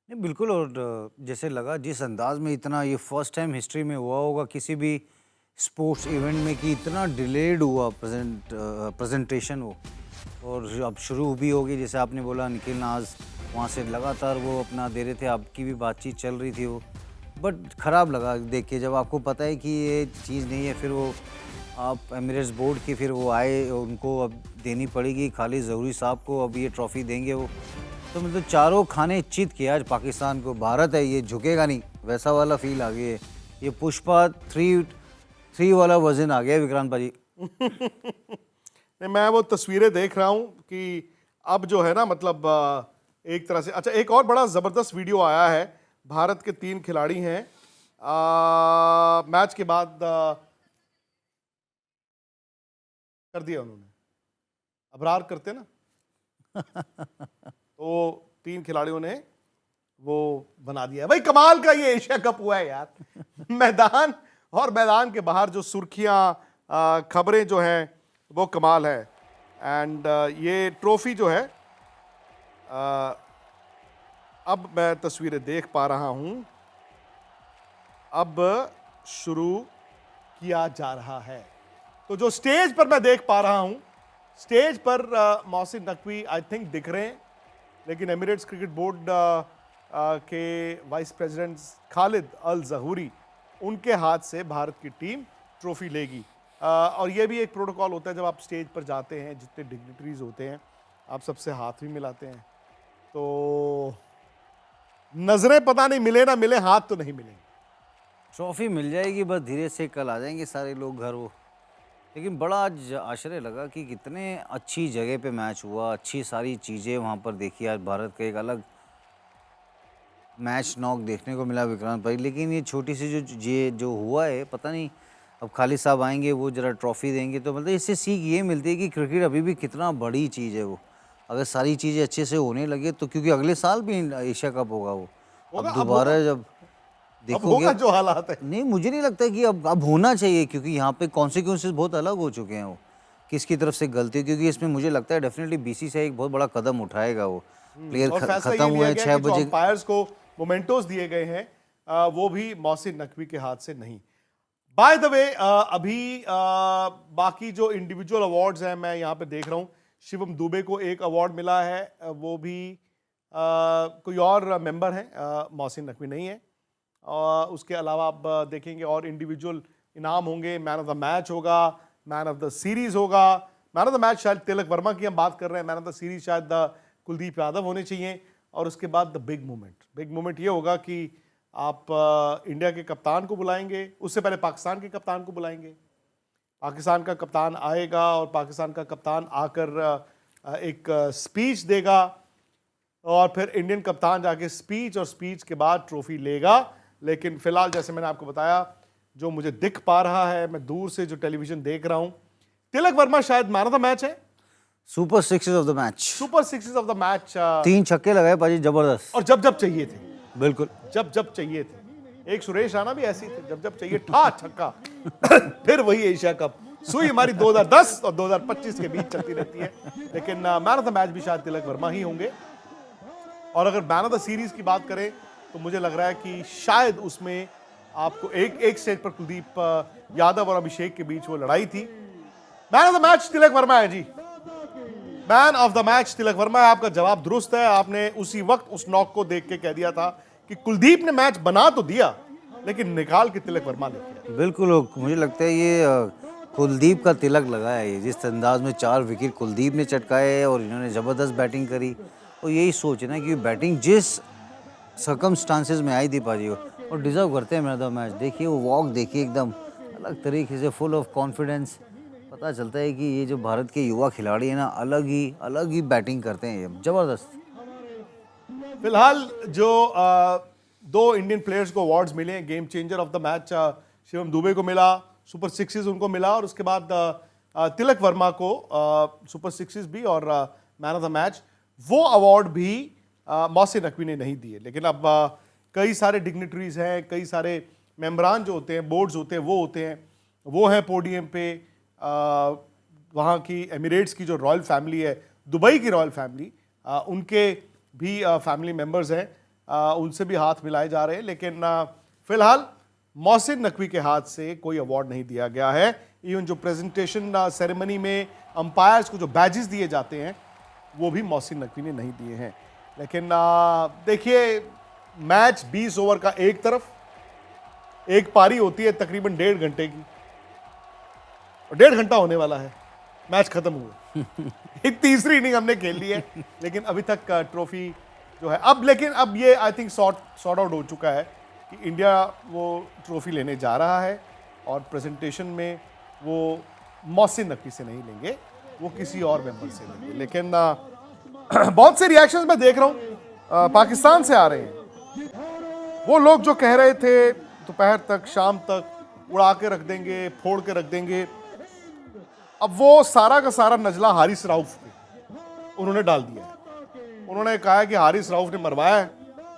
नहीं बिल्कुल, और जैसे लगा जिस अंदाज में इतना, ये फर्स्ट टाइम हिस्ट्री में हुआ होगा किसी भी स्पोर्ट्स इवेंट में कि इतना डिलेड हुआ प्रेजेंटेशन वो, और अब शुरू भी होगी। जैसे आपने बोला निखिल नाज वहाँ से लगातार वो अपना दे रहे थे, आपकी भी बातचीत चल रही थी वो, बट ख़राब लगा देख के जब आपको पता है कि ये चीज़ नहीं है। फिर वो आप एमिरेट्स बोर्ड की फिर वो आए, उनको अब देनी पड़ेगी खालिद जहूरी साहब को, अब ये ट्रॉफ़ी देंगे वो। तो मतलब चारों खाने चित किया आज पाकिस्तान को। भारत है ये झुकेगा नहीं, वैसा वाला फील आ गया है। ये पुष्पा 3 वाला वजन आ गया विक्रांत भाजी। मैं वो तस्वीरें देख रहा हूँ कि अब जो है ना, मतलब एक तरह से। अच्छा, एक और बड़ा ज़बरदस्त वीडियो आया है। भारत के 3 खिलाड़ी हैं, मैच के बाद कर दिया उन्होंने, अबरार करते ना तो 3 खिलाड़ियों ने वो बना दिया। भाई कमाल का ये एशिया कप हुआ है यार। मैदान और मैदान के बाहर जो सुर्खियां, खबरें जो हैं वो कमाल है। एंड ये ट्रॉफी जो है, अब मैं तस्वीरें देख पा रहा हूं, अब शुरू किया जा रहा है। तो जो स्टेज पर मैं देख पा रहा हूं, स्टेज पर मोहसिन नकवी आई थिंक दिख रहे हैं, लेकिन एमिरेट्स क्रिकेट बोर्ड के वाइस प्रेसिडेंट खालिद अल जहूरी, उनके हाथ से भारत की टीम ट्रॉफी लेगी। और ये भी एक प्रोटोकॉल होता है, जब आप स्टेज पर जाते हैं जितने डिग्निटरीज होते हैं आप सबसे हाथ भी मिलाते हैं। तो नजरें पता नहीं मिले ना मिले, हाथ तो नहीं मिलेंगे। ट्रॉफी मिल जाएगी, बस धीरे से कल आ जाएंगे सारे लोग घर वो। लेकिन बड़ा आज आश्चर्य लगा कि कितने अच्छी जगह पे मैच हुआ, अच्छी सारी चीज़ें वहाँ पर देखी। आज भारत का एक अलग मैच नॉक देखने को मिला विक्रांत भाई। लेकिन ये छोटी सी जो हुआ है, पता नहीं अब खालिद साहब आएंगे वो ज़रा ट्रॉफी देंगे तो मतलब इससे सीख ये मिलती है कि क्रिकेट अभी भी कितना बड़ी चीज़ है वो। अगर सारी चीज़ें अच्छे से होने लगे तो, क्योंकि अगले साल भी एशिया कप होगा वो, अब दोबारा जब देखोगे जो हालात है। नहीं, मुझे नहीं लगता कि अब होना चाहिए, क्योंकि यहाँ पे कॉन्सिक्वेंसेस बहुत अलग हो चुके हैं वो, किसकी तरफ से गलती। क्योंकि इसमें मुझे लगता है डेफिनेटली बीसीसीआई एक बहुत बड़ा कदम उठाएगा वो। प्लेयर खत्म हुए हैं 6 बजे, अंपायर्स को मोमेंटोस दिए गए हैं, वो भी मोहसिन नकवी के हाथ से नहीं। बाय द वे, अभी बाकी जो इंडिविजुअल अवार्ड्स हैं मैं यहाँ पे देख रहा हूँ, शिवम दुबे को एक अवार्ड मिला है, वो भी कोई और मेंबर है, मोहसिन नकवी नहीं है। उसके अलावा आप देखेंगे और इंडिविजुअल इनाम होंगे, मैन ऑफ द मैच होगा, मैन ऑफ द सीरीज होगा। मैन ऑफ द मैच शायद तिलक वर्मा की हम बात कर रहे हैं, मैन ऑफ द सीरीज शायद कुलदीप यादव होने चाहिए। और उसके बाद द बिग मोमेंट ये होगा कि आप इंडिया के कप्तान को बुलाएंगे, उससे पहले पाकिस्तान के कप्तान को बुलाएंगे। पाकिस्तान का कप्तान आएगा और पाकिस्तान का कप्तान आकर एक स्पीच देगा, और फिर इंडियन कप्तान जाके स्पीच और स्पीच के बाद ट्रॉफी लेगा। लेकिन फिलहाल जैसे मैंने आपको बताया, जो मुझे दिख पा रहा है, मैं दूर से जो टेलीविज़न देख रहा हूँ, तिलक वर्मा शायद मैन ऑफ द मैच है, super sixes of the match, super sixes of the match. 3 छक्के लगाए पाजी, जबरदस्त। और जब जब चाहिए थे, बिल्कुल जब जब चाहिए थे। एक सुरेश राणा भी ऐसी थे, जब जब चाहिए ठा छक्का। फिर वही एशिया कप, सुई हमारी 2010 और 2025 के बीच चलती रहती है। लेकिन मैन ऑफ द मैच भी शायद तिलक वर्मा ही होंगे। और अगर मैन ऑफ द सीरीज की बात करें तो मुझे लग रहा है कि शायद उसमें आपको एक स्टेज पर कुलदीप यादव और अभिषेक के बीच वो लड़ाई थी। Man of the match Tilak Varma है जी, man of the match Tilak Varma है। आपका जवाब दुरुस्त है। आपने उसी वक्त उस नॉक को देख के कह दिया था कि कुलदीप ने मैच बना तो दिया लेकिन निकाल के तिलक वर्मा ने किया। बिल्कुल, मुझे लगता है ये कुलदीप का तिलक लगा है। ये जिस अंदाज में 4 विकेट कुलदीप ने चटकाए और इन्होंने ज़बरदस्त बैटिंग करी, और यही सोच है ना कि बैटिंग जिस सर्कमस्टांसेस में आई थी पाजी, और डिज़र्व करते हैं मैन ऑफ द मैच। देखिए वो वॉक देखिए, एकदम अलग तरीके से, फुल ऑफ कॉन्फिडेंस। पता चलता है कि ये जो भारत के युवा खिलाड़ी हैं ना, अलग ही बैटिंग करते हैं, ये ज़बरदस्त। फिलहाल जो 2 इंडियन प्लेयर्स को अवार्ड्स मिले, game changer of the match Shivam Dubey को मिला, सुपर सिक्सेस उनको मिला, और उसके बाद तिलक वर्मा को सुपर सिक्सेस भी और मैन ऑफ द मैच। वो अवार्ड भी मोहसिन नकवी ने नहीं दिए। लेकिन अब कई सारे डिग्निटरीज हैं, कई सारे मेंबरान जो होते हैं, बोर्ड्स होते हैं, वो हैं पोडियम पे। वहाँ की एमिरेट्स की जो रॉयल फैमिली है, दुबई की रॉयल फैमिली, उनके भी फैमिली मेंबर्स हैं, उनसे भी हाथ मिलाए जा रहे हैं। लेकिन फिलहाल मोहसिन नकवी के हाथ से कोई अवार्ड नहीं दिया गया है। इवन जो प्रेजेंटेशन सेरेमनी में अंपायर्स को जो बैजेस दिए जाते हैं वो भी मोहसिन नकवी ने नहीं दिए हैं। लेकिन देखिए, मैच 20 ओवर का एक तरफ, एक पारी होती है तकरीबन 1.5 घंटे की, और 1.5 घंटा होने वाला है, मैच खत्म हुआ। एक तीसरी इनिंग हमने खेल ली है, लेकिन अभी तक ट्रॉफी जो है अब ये आई थिंक सॉर्ट आउट हो चुका है कि इंडिया वो ट्रॉफी लेने जा रहा है, और प्रेजेंटेशन में वो मोहसिन नकवी से नहीं लेंगे, वो किसी और मेंबर से लेंगे। लेकिन बहुत से रिएक्शंस मैं देख रहा हूँ पाकिस्तान से आ रहे हैं। वो लोग जो कह रहे थे दोपहर तक, शाम तक उड़ा के रख देंगे, फोड़ के रख देंगे, अब वो सारा का सारा नजला हारिस राउफ पे उन्होंने डाल दिया है। उन्होंने कहा है कि हारिस राउफ ने मरवाया है,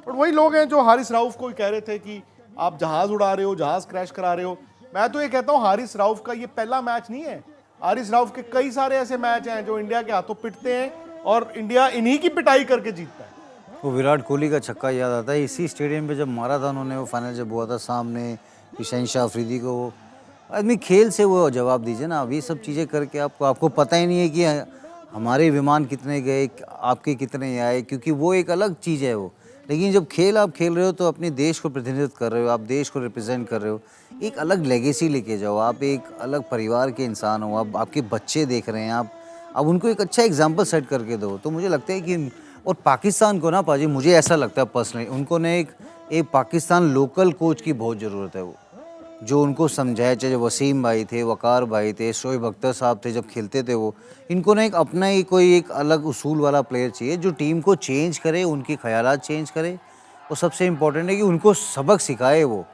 और वही लोग हैं जो हारिस राउफ को कह रहे थे कि आप जहाज उड़ा रहे हो, जहाज क्रैश करा रहे हो। मैं तो ये कहता हूँ हारिस राउफ का ये पहला मैच नहीं है। हारिस राउफ के कई सारे ऐसे मैच हैं जो इंडिया के हाथों पिटते हैं, और इंडिया इन्हीं की पिटाई करके जीतता है। वो विराट कोहली का छक्का याद आता है, इसी स्टेडियम पे जब मारा था उन्होंने, वो फाइनल जब हुआ था सामने शहनशाह अफरीदी को। वो आदमी खेल से वो जवाब दीजिए ना। अब ये सब चीज़ें करके आपको पता ही नहीं है कि हमारे विमान कितने गए, आपके कितने आए, क्योंकि वो एक अलग चीज़ है वो। लेकिन जब आप खेल रहे हो तो अपने देश को प्रतिनिधित्व कर रहे हो, आप देश को रिप्रेजेंट कर रहे हो, एक अलग लेगेसी लेके जाओ। आप एक अलग परिवार के इंसान हो, अब आपके बच्चे देख रहे हैं, आप उनको एक अच्छा एग्जाम्पल सेट करके दो। तो मुझे लगता है कि, और पाकिस्तान को ना पाजी, मुझे ऐसा लगता है पर्सनली, उनको ने एक पाकिस्तान लोकल कोच की बहुत ज़रूरत है, वो जो उनको समझाए। चाहे वसीम भाई थे, वकार भाई थे, शोएब अख्तर साहब थे जब खेलते थे, वो इनको ना एक अपना ही कोई एक अलग उसूल वाला प्लेयर चाहिए जो टीम को चेंज करे, उनके ख्यालात चेंज करे, और सबसे इम्पोर्टेंट है कि उनको सबक सिखाए। वो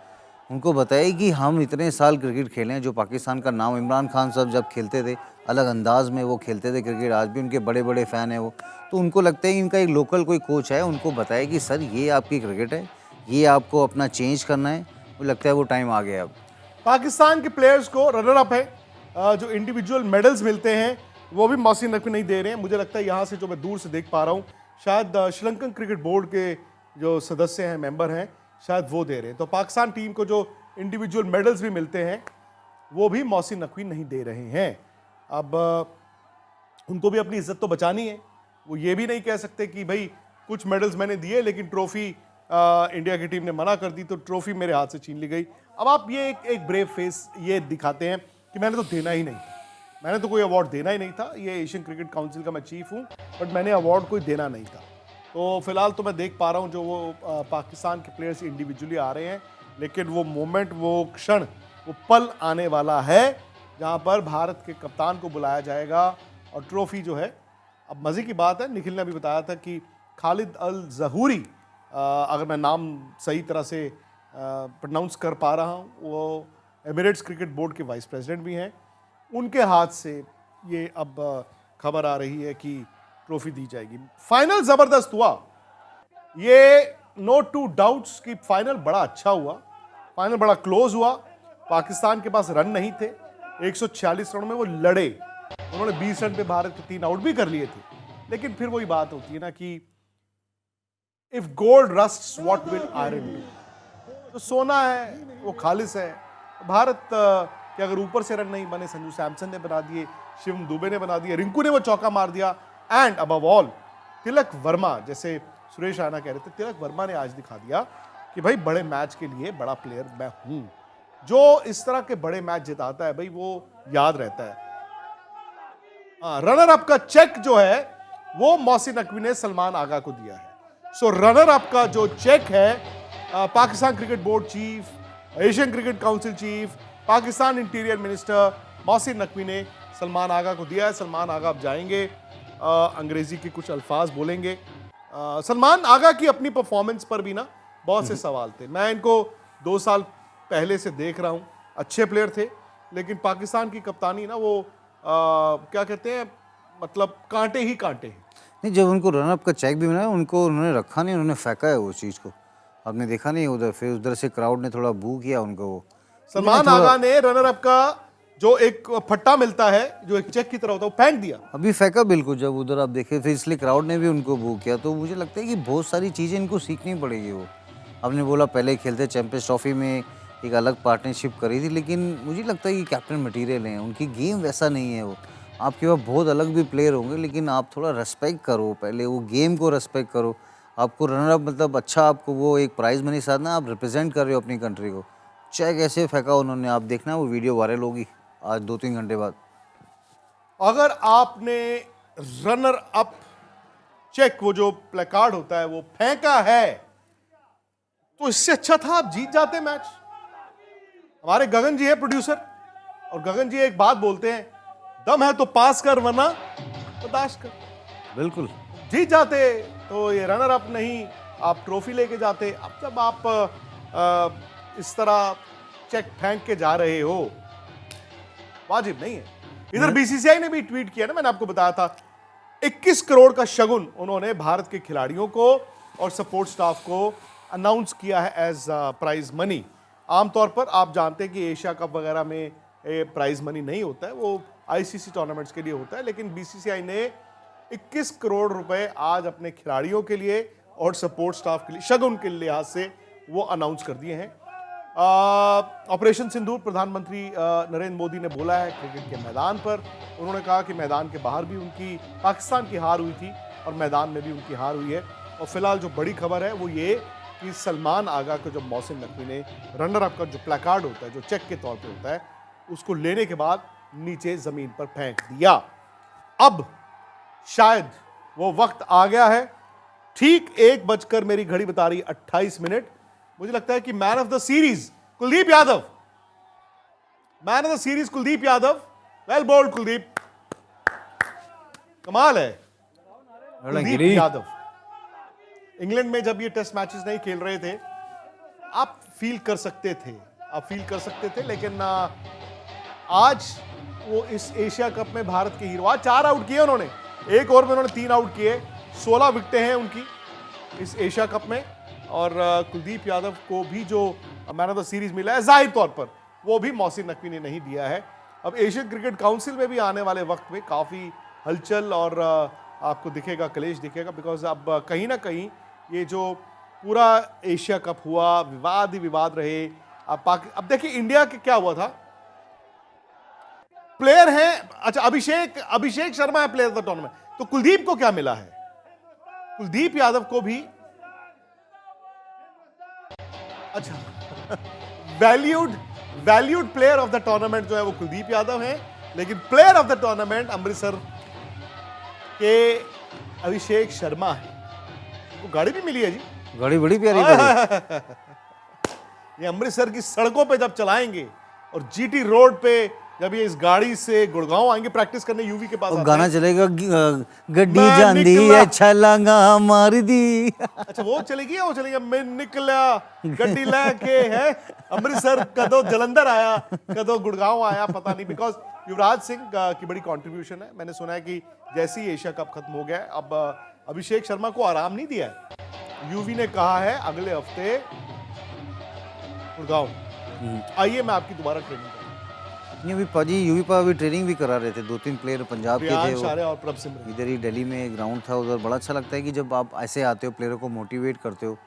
उनको बताए कि हम इतने साल क्रिकेट खेले हैं। जो पाकिस्तान का नाम, इमरान खान साहब जब खेलते थे अलग अंदाज में वो खेलते थे क्रिकेट, आज भी उनके बड़े बड़े फ़ैन हैं वो। तो उनको लगता है कि इनका एक लोकल कोई कोच है, उनको बताए कि सर ये आपकी क्रिकेट है, ये आपको अपना चेंज करना है। मुझे लगता है वो टाइम आ गया अब। पाकिस्तान के प्लेयर्स को रनर अप है, जो इंडिविजुअल मेडल्स मिलते हैं वो भी मोहसिन नकवी नहीं दे रहे हैं। मुझे लगता है यहाँ से जो मैं दूर से देख पा रहा हूँ, शायद श्रीलंकन क्रिकेट बोर्ड के जो सदस्य हैं, मेंबर हैं, शायद वो दे रहे हैं। तो पाकिस्तान टीम को जो इंडिविजुअल मेडल्स भी मिलते हैं वो भी मोहसिन नकवी नहीं दे रहे हैं। अब उनको भी अपनी इज्जत तो बचानी है। वो ये भी नहीं कह सकते कि भाई कुछ मेडल्स मैंने दिए लेकिन ट्रॉफी इंडिया की टीम ने मना कर दी तो ट्रॉफी मेरे हाथ से छीन ली गई। अब आप ये एक ब्रेव फेस ये दिखाते हैं कि मैंने तो देना ही नहीं था, मैंने तो कोई अवार्ड देना ही नहीं था, ये एशियन क्रिकेट काउंसिल का मैं चीफ हूँ, बट मैंने अवार्ड कोई देना नहीं था। तो फिलहाल तो मैं देख पा रहा हूँ जो वो पाकिस्तान के प्लेयर्स इंडिविजुअली आ रहे हैं, लेकिन वो मोमेंट, वो क्षण, वो पल आने वाला है जहाँ पर भारत के कप्तान को बुलाया जाएगा और ट्रॉफी जो है। अब मज़े की बात है, निखिल ने अभी बताया था कि खालिद अल ज़हूरी, अगर मैं नाम सही तरह से प्रोनाउंस कर पा रहा हूँ, वो एमिरेट्स क्रिकेट बोर्ड के वाइस प्रेसिडेंट भी हैं, उनके हाथ से ये अब खबर आ रही है कि ट्रॉफी दी जाएगी। फाइनल जबरदस्त हुआ, ये नो टू डाउट्स कि फाइनल बड़ा अच्छा हुआ, फाइनल बड़ा क्लोज हुआ। पाकिस्तान के पास रन नहीं थे, 146 रन में वो लड़े, उन्होंने 20 रन पे भारत के 3 आउट भी कर लिए थे। लेकिन फिर वही बात होती है ना कि if gold rusts what will iron do, तो सोना है वो खालिस है। भारत के अगर ऊपर से रन नहीं बने, संजू सैमसन ने बना दिए, शिवम दुबे ने बना दिया, रिंकू ने वो चौका मार दिया, and above all Tilak Varma, जैसे सुरेश राणा कह रहे थे, तिलक वर्मा ने आज दिखा दिया कि भाई बड़े मैच के लिए बड़ा प्लेयर मैं हूं। जो इस तरह के बड़े मैच जिताता है भाई वो याद रहता है। रनर अप का चेक जो है वो मोहसिन नकवी ने सलमान आगा को दिया है। सो रनर अप का जो चेक है Pakistan cricket board chief, Asian cricket council chief, Pakistan interior minister Mohsin Naqvi ने सलमान आगा को दिया है। सलमान आगा अब जाएंगे, अंग्रेजी के कुछ अल्फाज बोलेंगे। सलमान आगा की अपनी परफॉर्मेंस पर भी ना बहुत से सवाल थे। मैं इनको 2 साल पहले से देख रहा हूं, अच्छे प्लेयर थे, लेकिन पाकिस्तान की कप्तानी ना वो क्या कहते हैं, मतलब कांटे ही कांटे हैं। नहीं, जब उनको रनअप का चेक भी मिला उनको उन्होंने रखा नहीं, उन्होंने फेंका है वो चीज़ को, आपने देखा नहीं उधर, फिर उधर से क्राउड ने थोड़ा बू किया उनको। वो सलमान आगा ने रनर अप का जो एक फट्टा मिलता है जो एक चेक की तरह होता है वो फेंक दिया, अभी फेंका बिल्कुल, जब उधर आप देखे फिर इसलिए क्राउड ने भी उनको बू किया। तो मुझे लगता है कि बहुत सारी चीज़ें इनको सीखनी पड़ेगी। वो आपने बोला पहले खेलते चैंपियंस ट्रॉफी में एक अलग पार्टनरशिप करी थी, लेकिन मुझे लगता है कि कैप्टन मटेरियल हैं, उनकी गेम वैसा नहीं है। वो आपके पास बहुत अलग भी प्लेयर होंगे, लेकिन आप थोड़ा रेस्पेक्ट करो, पहले वो गेम को रेस्पेक्ट करो। आपको रनर अप मतलब अच्छा, आपको वो एक प्राइज मनी साथ ना आप रिप्रेजेंट कर रहे हो अपनी कंट्री को। चेक ऐसे फेंका उन्होंने, आप देखना वो वीडियो वायरल होगी आज 2-3 घंटे बाद। अगर आपने रनर अप चेक वो जो प्लेकार्ड होता है वो फेंका है तो इससे अच्छा था आप जीत जाते मैच। हमारे गगन जी है प्रोड्यूसर, और गगन जी एक बात बोलते हैं, दम है तो पास कर वरना बर्दाश्त कर। बिल्कुल जीत जाते तो ये रनर अप नहीं, आप ट्रॉफी लेके जाते। अब जब आप इस तरह चेक फेंक के जा रहे हो, वाजिब नहीं है। इधर बीसीसीआई ने भी ट्वीट किया ना, मैंने आपको बताया था 21 करोड़ का शगुन उन्होंने भारत के खिलाड़ियों को और सपोर्ट स्टाफ को अनाउंस किया है एज प्राइज मनी। आमतौर पर आप जानते हैं कि एशिया कप वगैरह में प्राइज मनी नहीं होता है, वो आईसीसी टूर्नामेंट्स के लिए होता है, लेकिन बीसीसीआई ने 21 करोड़ रुपए आज अपने खिलाड़ियों के लिए और सपोर्ट स्टाफ के लिए शगुन के लिहाज से वो अनाउंस कर दिए हैं। ऑपरेशन सिंदूर प्रधानमंत्री नरेंद्र मोदी ने बोला है क्रिकेट के मैदान पर। उन्होंने कहा कि मैदान के बाहर भी उनकी पाकिस्तान की हार हुई थी और मैदान में भी उनकी हार हुई है। और फिलहाल जो बड़ी खबर है वो ये कि सलमान आगा को जब मोहसिन नकवी ने रनर अप का जो प्लेकार्ड होता है, जो चेक के तौर पे होता है, उसको लेने के बाद नीचे जमीन पर फेंक दिया। अब शायद वो वक्त आ गया है, ठीक 1 बजकर मेरी घड़ी बता रही 28 मिनट। मुझे लगता है कि man of the series Kuldeep Yadav, man of the series Kuldeep Yadav, well bowled Kuldeep, कमाल है कुलदीप यादव। इंग्लैंड में जब ये टेस्ट मैचेस नहीं खेल रहे थे आप फील कर सकते थे, लेकिन आज वो इस एशिया कप में भारत के हीरो, आज 4 आउट किए उन्होंने, 1 ओवर में उन्होंने 3 आउट किए, 16 विकेटें हैं उनकी इस एशिया कप में। और कुलदीप यादव को भी जो मैन ऑफ द सीरीज मिला है जाहिर तौर पर वो भी मोहसिन नकवी ने नहीं दिया है। अब एशियन क्रिकेट काउंसिल में भी आने वाले वक्त में काफ़ी हलचल और आपको दिखेगा, कलेश दिखेगा, बिकॉज अब कहीं ना कहीं ये जो पूरा एशिया कप हुआ विवाद ही विवाद रहे। अब देखिए इंडिया के क्या हुआ था, प्लेयर हैं, अच्छा अभिषेक शर्मा है प्लेयर ऑफ द टूर्नामेंट, तो कुलदीप को क्या मिला है? कुलदीप यादव को भी अच्छा valued player of the tournament जो है वो कुलदीप यादव है, लेकिन player of the tournament Amritsar के अभिषेक शर्मा है। वो गाड़ी भी मिली है जी, गाड़ी बड़ी प्यारी ये अमृतसर की सड़कों पे जब चलाएंगे और जीटी रोड पे जब ये इस गाड़ी से गुड़गांव आएंगे प्रैक्टिस करने यूवी के पास और आते गाना हैं। चलेगा गड्डी मैं जांदी निकला। है छलांगा मार दी। अच्छा वो चलेगी या वो चलेगा मैं निकला गड्डी लेके है अमृतसर कदों जलंधर आया कदों गुड़गांव आया पता नहीं। बिकॉज युवराज सिंह की बड़ी कंट्रीब्यूशन है। मैंने सुना है कि जैसे ही एशिया कप खत्म हो गया है अब अभिषेक शर्मा को आराम नहीं दिया है। यूवी ने कहा है अगले हफ्ते गुड़गांव आइए मैं आपकी दोबारा ट्रेनिंग करूंगा। नहीं अभी पाजी यूवी पर अभी ट्रेनिंग भी करा रहे थे, 2-3 प्लेयर पंजाब के थे रियान वो। शारे और प्रभ सिमरन। इधर ही दिल्ली में ग्राउंड था उधर। बड़ा अच्छा लगता है कि जब आप ऐसे आते हो प्लेयरों को मोटिवेट करते हो।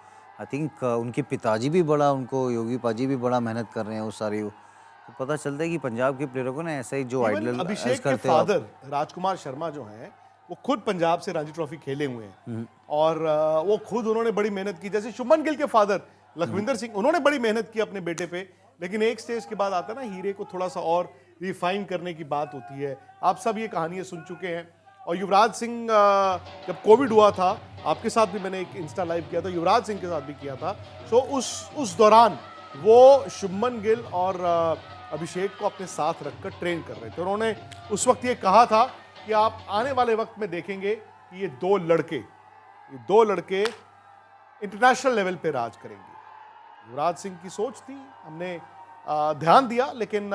आई थिंक उनके पिताजी भी बड़ा उनको योगी पाजी भी बड़ा मेहनत कर रहे हैं उस सारी तो पता चलता है कि पंजाब के प्लेयरों को ना ऐसा ही जो Even आइडल अभिषेक के करते हो आप। फादर राजकुमार शर्मा जो हैं वो खुद पंजाब से रणजी ट्रॉफी खेले हुए हैं और वो खुद उन्होंने बड़ी मेहनत की। जैसे शुभमन गिल के फादर लखविंदर सिंह उन्होंने बड़ी मेहनत की अपने बेटे पे। लेकिन एक स्टेज के बाद आता है ना हीरे को थोड़ा सा और रिफाइन करने की बात होती है। आप सब ये कहानियां सुन चुके हैं। और युवराज सिंह जब कोविड हुआ था आपके साथ भी मैंने एक इंस्टा लाइव किया था, युवराज सिंह के साथ भी किया था। तो उस दौरान वो शुभमन गिल और अभिषेक को अपने साथ रखकर ट्रेन कर रहे थे। उन्होंने उस वक्त ये कहा था कि आप आने वाले वक्त में देखेंगे कि ये दो लड़के इंटरनेशनल लेवल पे राज करेंगे। युवराज सिंह की सोच थी, हमने ध्यान दिया, लेकिन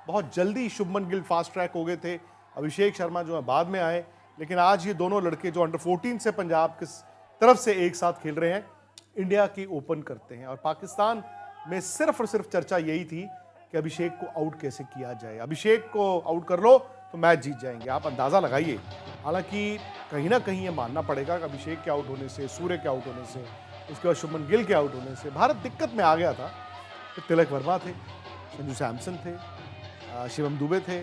बहुत जल्दी शुभमन गिल फास्ट ट्रैक हो गए थे। अभिषेक शर्मा जो है बाद में आए। लेकिन आज ये दोनों लड़के जो अंडर 14 से पंजाब की तरफ से एक साथ खेल रहे हैं, इंडिया की ओपन करते हैं। और पाकिस्तान में सिर्फ और सिर्फ चर्चा यही थी कि अभिषेक को आउट कैसे किया जाए। अभिषेक को आउट कर लो तो मैच जीत जाएंगे। आप अंदाज़ा लगाइए। हालांकि कहीं ना कहीं ये मानना पड़ेगा कि अभिषेक के आउट होने से, सूर्य के आउट होने से, उसके बाद शुभमन गिल के आउट होने से भारत दिक्कत में आ गया था। तो तिलक वर्मा थे, संजू सैमसन थे, शिवम दुबे थे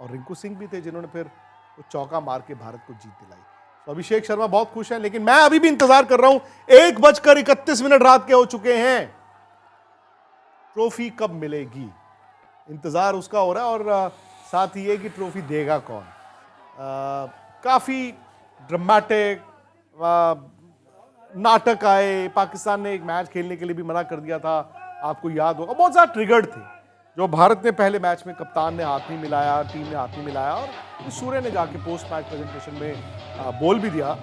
और रिंकू सिंह भी थे जिन्होंने फिर वो चौका मार के भारत को जीत दिलाई। तो अभिषेक शर्मा बहुत खुश हैं। लेकिन मैं अभी भी इंतजार कर रहा हूं। 1:31 रात के हो चुके हैं। ट्रॉफी कब मिलेगी इंतजार उसका हो रहा है। और साथ ही ये कि ट्रॉफी देगा कौन। काफी ड्रामेटिक नाटक आए। पाकिस्तान ने एक मैच खेलने के लिए भी मना कर दिया था, आपको याद होगा। बहुत ज्यादा ट्रिगर्ड थे। जो भारत ने पहले मैच में कप्तान ने हाथ नहीं मिलाया, टीम ने हाथ नहीं मिलाया और सूर्य ने जाके पोस्ट मैच प्रेजेंटेशन में बोल भी दिया।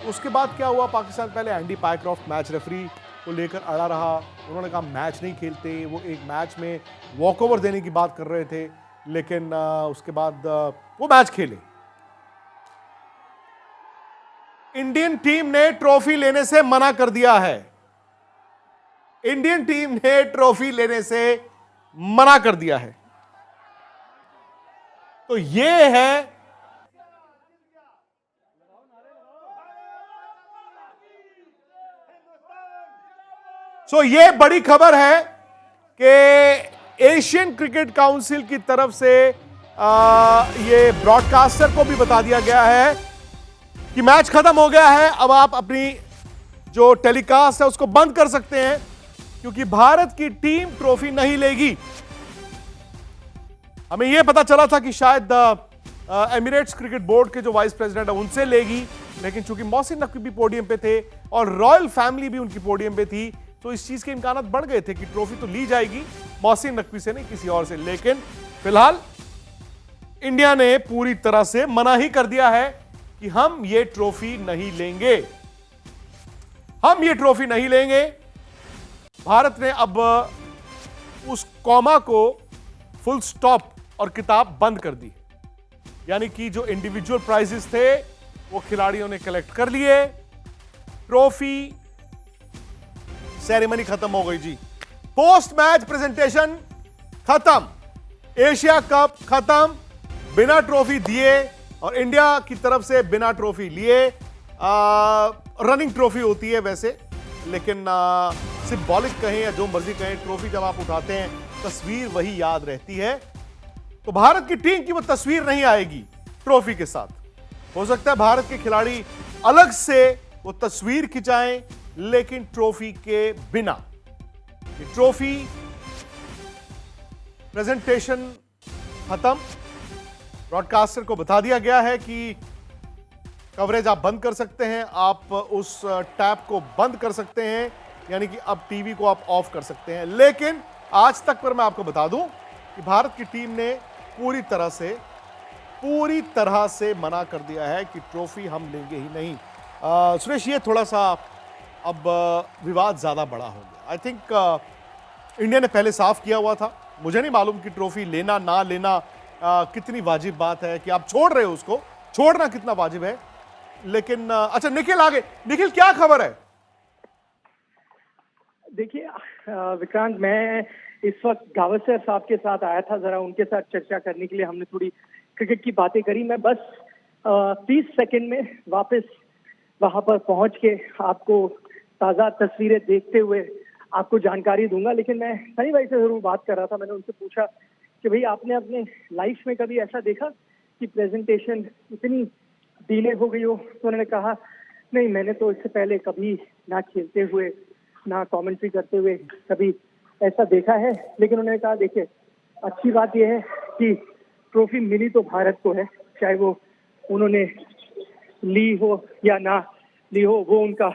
उसके बाद क्या हुआ, पाकिस्तान पहले एंडी पायक्रॉफ्ट मैच रेफरी को लेकर अड़ा रहा। उन्होंने कहा मैच नहीं खेलते। वो एक मैच में वॉकओवर देने की बात कर रहे थे, लेकिन उसके बाद वो मैच खेले। इंडियन टीम ने ट्रॉफी लेने से मना कर दिया है। इंडियन टीम ने ट्रॉफी लेने से मना कर दिया है। तो ये है ये बड़ी खबर है कि एशियन क्रिकेट काउंसिल की तरफ से ये ब्रॉडकास्टर को भी बता दिया गया है कि मैच खत्म हो गया है। अब आप अपनी जो टेलीकास्ट है उसको बंद कर सकते हैं क्योंकि भारत की टीम ट्रॉफी नहीं लेगी। हमें यह पता चला था कि शायद एमिरेट्स क्रिकेट बोर्ड के जो वाइस प्रेसिडेंट है उनसे लेगी, लेकिन चूंकि मोहसिन नकवी भी पोडियम पे थे और रॉयल फैमिली भी उनकी पोडियम पे थी, तो इस चीज के इम्कान बढ़ गए थे कि ट्रॉफी तो ली जाएगी मोहसिन नकवी से नहीं, किसी और से। लेकिन फिलहाल इंडिया ने पूरी तरह से मना ही कर दिया है कि हम ये ट्रॉफी नहीं लेंगे, हम ये ट्रॉफी नहीं लेंगे। भारत ने अब उस कॉमा को फुल स्टॉप और किताब बंद कर दी। यानी कि जो इंडिविजुअल प्राइजेस थे वो खिलाड़ियों ने कलेक्ट कर लिए। ट्रॉफी सेरेमनी खत्म हो गई जी। पोस्ट मैच प्रेजेंटेशन खत्म, एशिया कप खत्म, बिना ट्रॉफी दिए और इंडिया की तरफ से बिना ट्रॉफी लिए। रनिंग ट्रॉफी होती है वैसे, लेकिन सिंबॉलिक कहें या जो मर्जी कहें, ट्रॉफी जब आप उठाते हैं तस्वीर वही याद रहती है। तो भारत की टीम की वो तस्वीर नहीं आएगी ट्रॉफी के साथ। हो सकता है भारत के खिलाड़ी अलग से वो तस्वीर खिंचाएं, लेकिन ट्रॉफी के बिना। ये ट्रॉफी प्रेजेंटेशन खत्म। ब्रॉडकास्टर को बता दिया गया है कि कवरेज आप बंद कर सकते हैं, आप उस टैब को बंद कर सकते हैं, यानी कि अब टीवी को आप ऑफ कर सकते हैं। लेकिन आज तक पर मैं आपको बता दूं कि भारत की टीम ने पूरी तरह से मना कर दिया है कि ट्रॉफी हम लेंगे ही नहीं। सुरेश, ये थोड़ा सा अब विवाद ज़्यादा बड़ा हो गया। आई थिंक इंडिया ने पहले साफ किया हुआ था। मुझे नहीं मालूम कि ट्रॉफी लेना ना लेना कितनी वाजिब बात है, कि आप छोड़ रहे हो उसको, छोड़ना कितना वाजिब है। लेकिन अच्छा, निखिल आगे। निखिल, क्या खबर है? देखिए विक्रांत, मैं इस वक्त गावस्कर साहब के साथ आया था, जरा उनके साथ चर्चा करने के लिए। हमने थोड़ी क्रिकेट की बातें करी। मैं बस 30 सेकंड में वापस वहां पर पहुंच के आपको ताज़ा तस्वीरें देखते हुए आपको जानकारी दूंगा। लेकिन मैं सनी भाई से जरूर बात कर रहा था। मैंने उनसे पूछा कि भाई, आपने अपने लाइफ में कभी ऐसा देखा कि प्रेजेंटेशन इतनी डिले हो गई हो? तो उन्होंने कहा, नहीं, मैंने तो इससे पहले कभी ना खेलते हुए ना कमेंट्री करते हुए कभी ऐसा देखा है। लेकिन उन्होंने कहा, देखिए, अच्छी बात यह है कि ट्रॉफी मिली तो भारत को है, चाहे वो उन्होंने ली हो या ना ली हो, वो उनका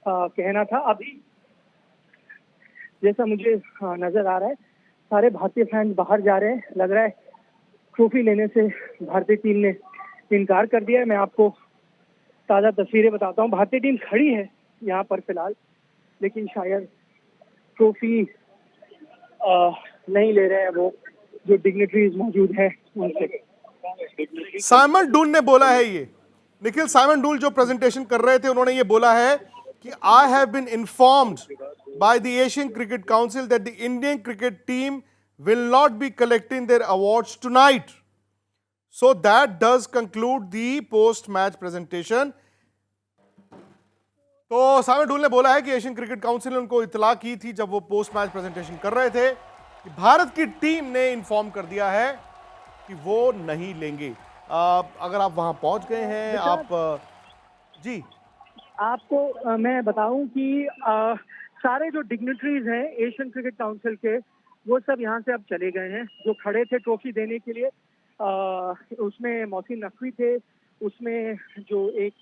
कहना था। अभी जैसा मुझे नजर आ रहा है, सारे भारतीय फैंस बाहर जा रहे हैं। लग रहा है ट्रॉफी लेने से भारतीय टीम ने इनकार कर दिया है। मैं आपको ताज़ा तस्वीरें बताता हूँ। भारतीय टीम खड़ी है यहाँ पर फिलहाल, लेकिन शायद ट्रॉफी नहीं ले रहे हैं वो जो डिग्निटरीज मौजूद हैं उनसे। साइमन डूल ने बोला है ये। निखिल, साइमन डूल जो प्रेजेंटेशन कर रहे थे, उन्होंने ये बोला है कि I have been informed by the Asian Cricket Council that the Indian cricket team will not be collecting their awards tonight. So that does conclude the post-match presentation. तो साइमन डूल ने बोला है कि एशियन क्रिकेट काउंसिल ने उनको इतला की थी जब वो पोस्ट मैच प्रेजेंटेशन कर रहे थे कि भारत की टीम ने इन्फॉर्म कर दिया है कि वो नहीं लेंगे। अगर आप वहां पहुंच गए हैं, आप जी, आपको मैं बताऊं कि सारे जो डिग्निटरीज हैं एशियन क्रिकेट काउंसिल के, वो सब यहाँ से अब चले गए हैं। जो खड़े थे ट्रॉफी देने के लिए, उसमें मोहसिन नकवी थे, उसमें जो एक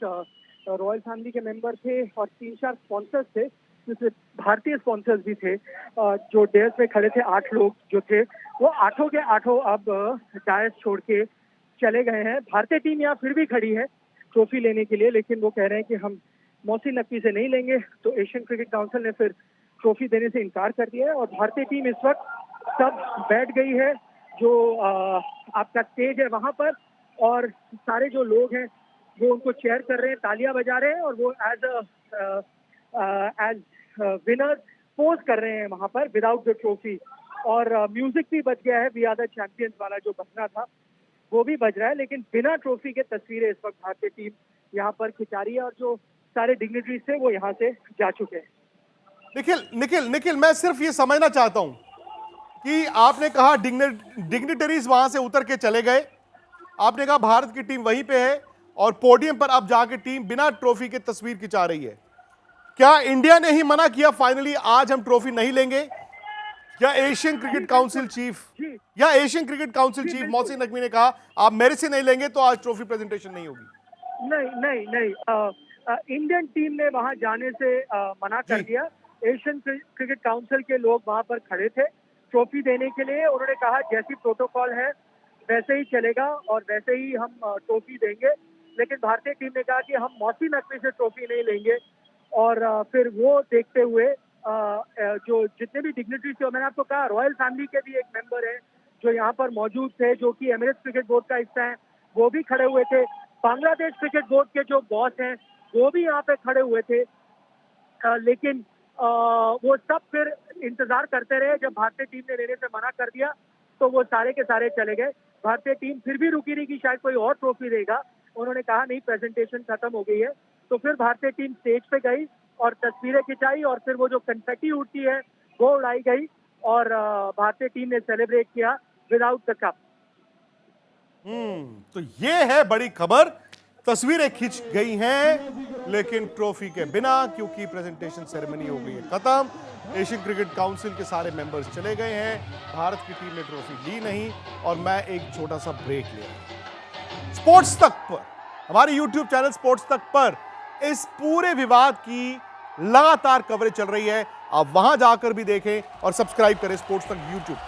रॉयल फैमिली के मेंबर थे और 3-4 स्पॉन्सर्स थे, जिसमें भारतीय स्पॉन्सर्स भी थे। जो डेयर्स में खड़े थे 8 लोग जो थे, वो 8 के 8 अब डायस छोड़ के चले गए हैं। भारतीय टीम यहाँ फिर भी खड़ी है ट्रॉफी लेने के लिए, लेकिन वो कह रहे हैं कि हम मोहसिन नकवी से नहीं लेंगे। तो एशियन क्रिकेट काउंसिल ने फिर ट्रॉफी देने से इनकार कर दिया है और भारतीय टीम इस वक्त सब बैठ गई है। जो आपका स्टेज है वहां पर, और सारे जो लोग हैं वो उनको चेयर कर रहे हैं, तालियां बजा रहे हैं, और वो एज विनर पोज कर रहे हैं वहां पर विदाउट द ट्रॉफी। और म्यूजिक भी बज गया है, वी आर द चैंपियंस वाला जो बजना था वो भी बज रहा है। लेकिन बिना ट्रॉफी के तस्वीरें इस वक्त भारतीय टीम यहाँ पर खिंचा रही है और जो सारे डिग्निटरीज थे वो यहाँ से जा चुके हैं। निखिल, मैं सिर्फ ये समझना चाहता हूं कि आपने कहा डिग्निटरीज वहां से उतर के चले गए, आपने कहा भारत की टीम वहीं पे है और पोडियम पर अब जाके टीम बिना ट्रॉफी के तस्वीर खिंचा रही है। क्या इंडिया ने ही मना किया फाइनली आज हम ट्रॉफी नहीं लेंगे, या Asian cricket council chief Mohsin Naqvi ने कहा आप मेरे से नहीं लेंगे तो आज ट्रॉफी प्रेजेंटेशन नहीं होगी? नहीं, इंडियन टीम ने वहां जाने से मना कर दिया। एशियन क्रिकेट काउंसिल के लोग वहां पर खड़े थे ट्रॉफी देने के लिए। उन्होंने कहा जैसी प्रोटोकॉल है वैसे ही चलेगा और वैसे ही हम ट्रॉफी देंगे। लेकिन भारतीय टीम ने कहा कि हम मोहसिन नकवी से ट्रॉफी नहीं लेंगे। और फिर वो देखते हुए जो जितने भी डिग्निटरी थे, मैंने आपको कहा रॉयल फैमिली के भी एक मेंबर है जो यहाँ पर मौजूद थे, जो कि एमिरेट्स क्रिकेट बोर्ड का हिस्सा है, वो भी खड़े हुए थे। बांग्लादेश क्रिकेट बोर्ड के जो बॉस हैं वो भी यहाँ पे खड़े हुए थे। लेकिन वो सब फिर इंतजार करते रहे। जब भारतीय टीम ने लेने से मना कर दिया तो वो सारे के सारे चले गए। भारतीय टीम फिर भी रुकी रही कि शायद कोई और ट्रॉफी देगा। उन्होंने कहा नहीं, प्रेजेंटेशन खत्म हो गई है। तो फिर भारतीय टीम स्टेज पे गई और तस्वीरें खिंचाई और फिर वो जो कन्फेटी उड़ती है वो उड़ाई गई और भारतीय टीम ने सेलिब्रेट किया विदाउट द कप। तो ये है बड़ी खबर, तस्वीरें खिंच गई हैं लेकिन ट्रॉफी के बिना, क्योंकि प्रेजेंटेशन सेरेमनी हो गई है खत्म। एशियन क्रिकेट काउंसिल के सारे मेंबर्स चले गए हैं, भारत की टीम ने ट्रॉफी ली नहीं। और मैं एक छोटा सा ब्रेक ले रहा हूं। स्पोर्ट्स तक पर, हमारे YouTube चैनल स्पोर्ट्स तक पर इस पूरे विवाद की लगातार कवरेज चल रही है। आप वहां जाकर भी देखें और सब्सक्राइब करें स्पोर्ट्स तक YouTube।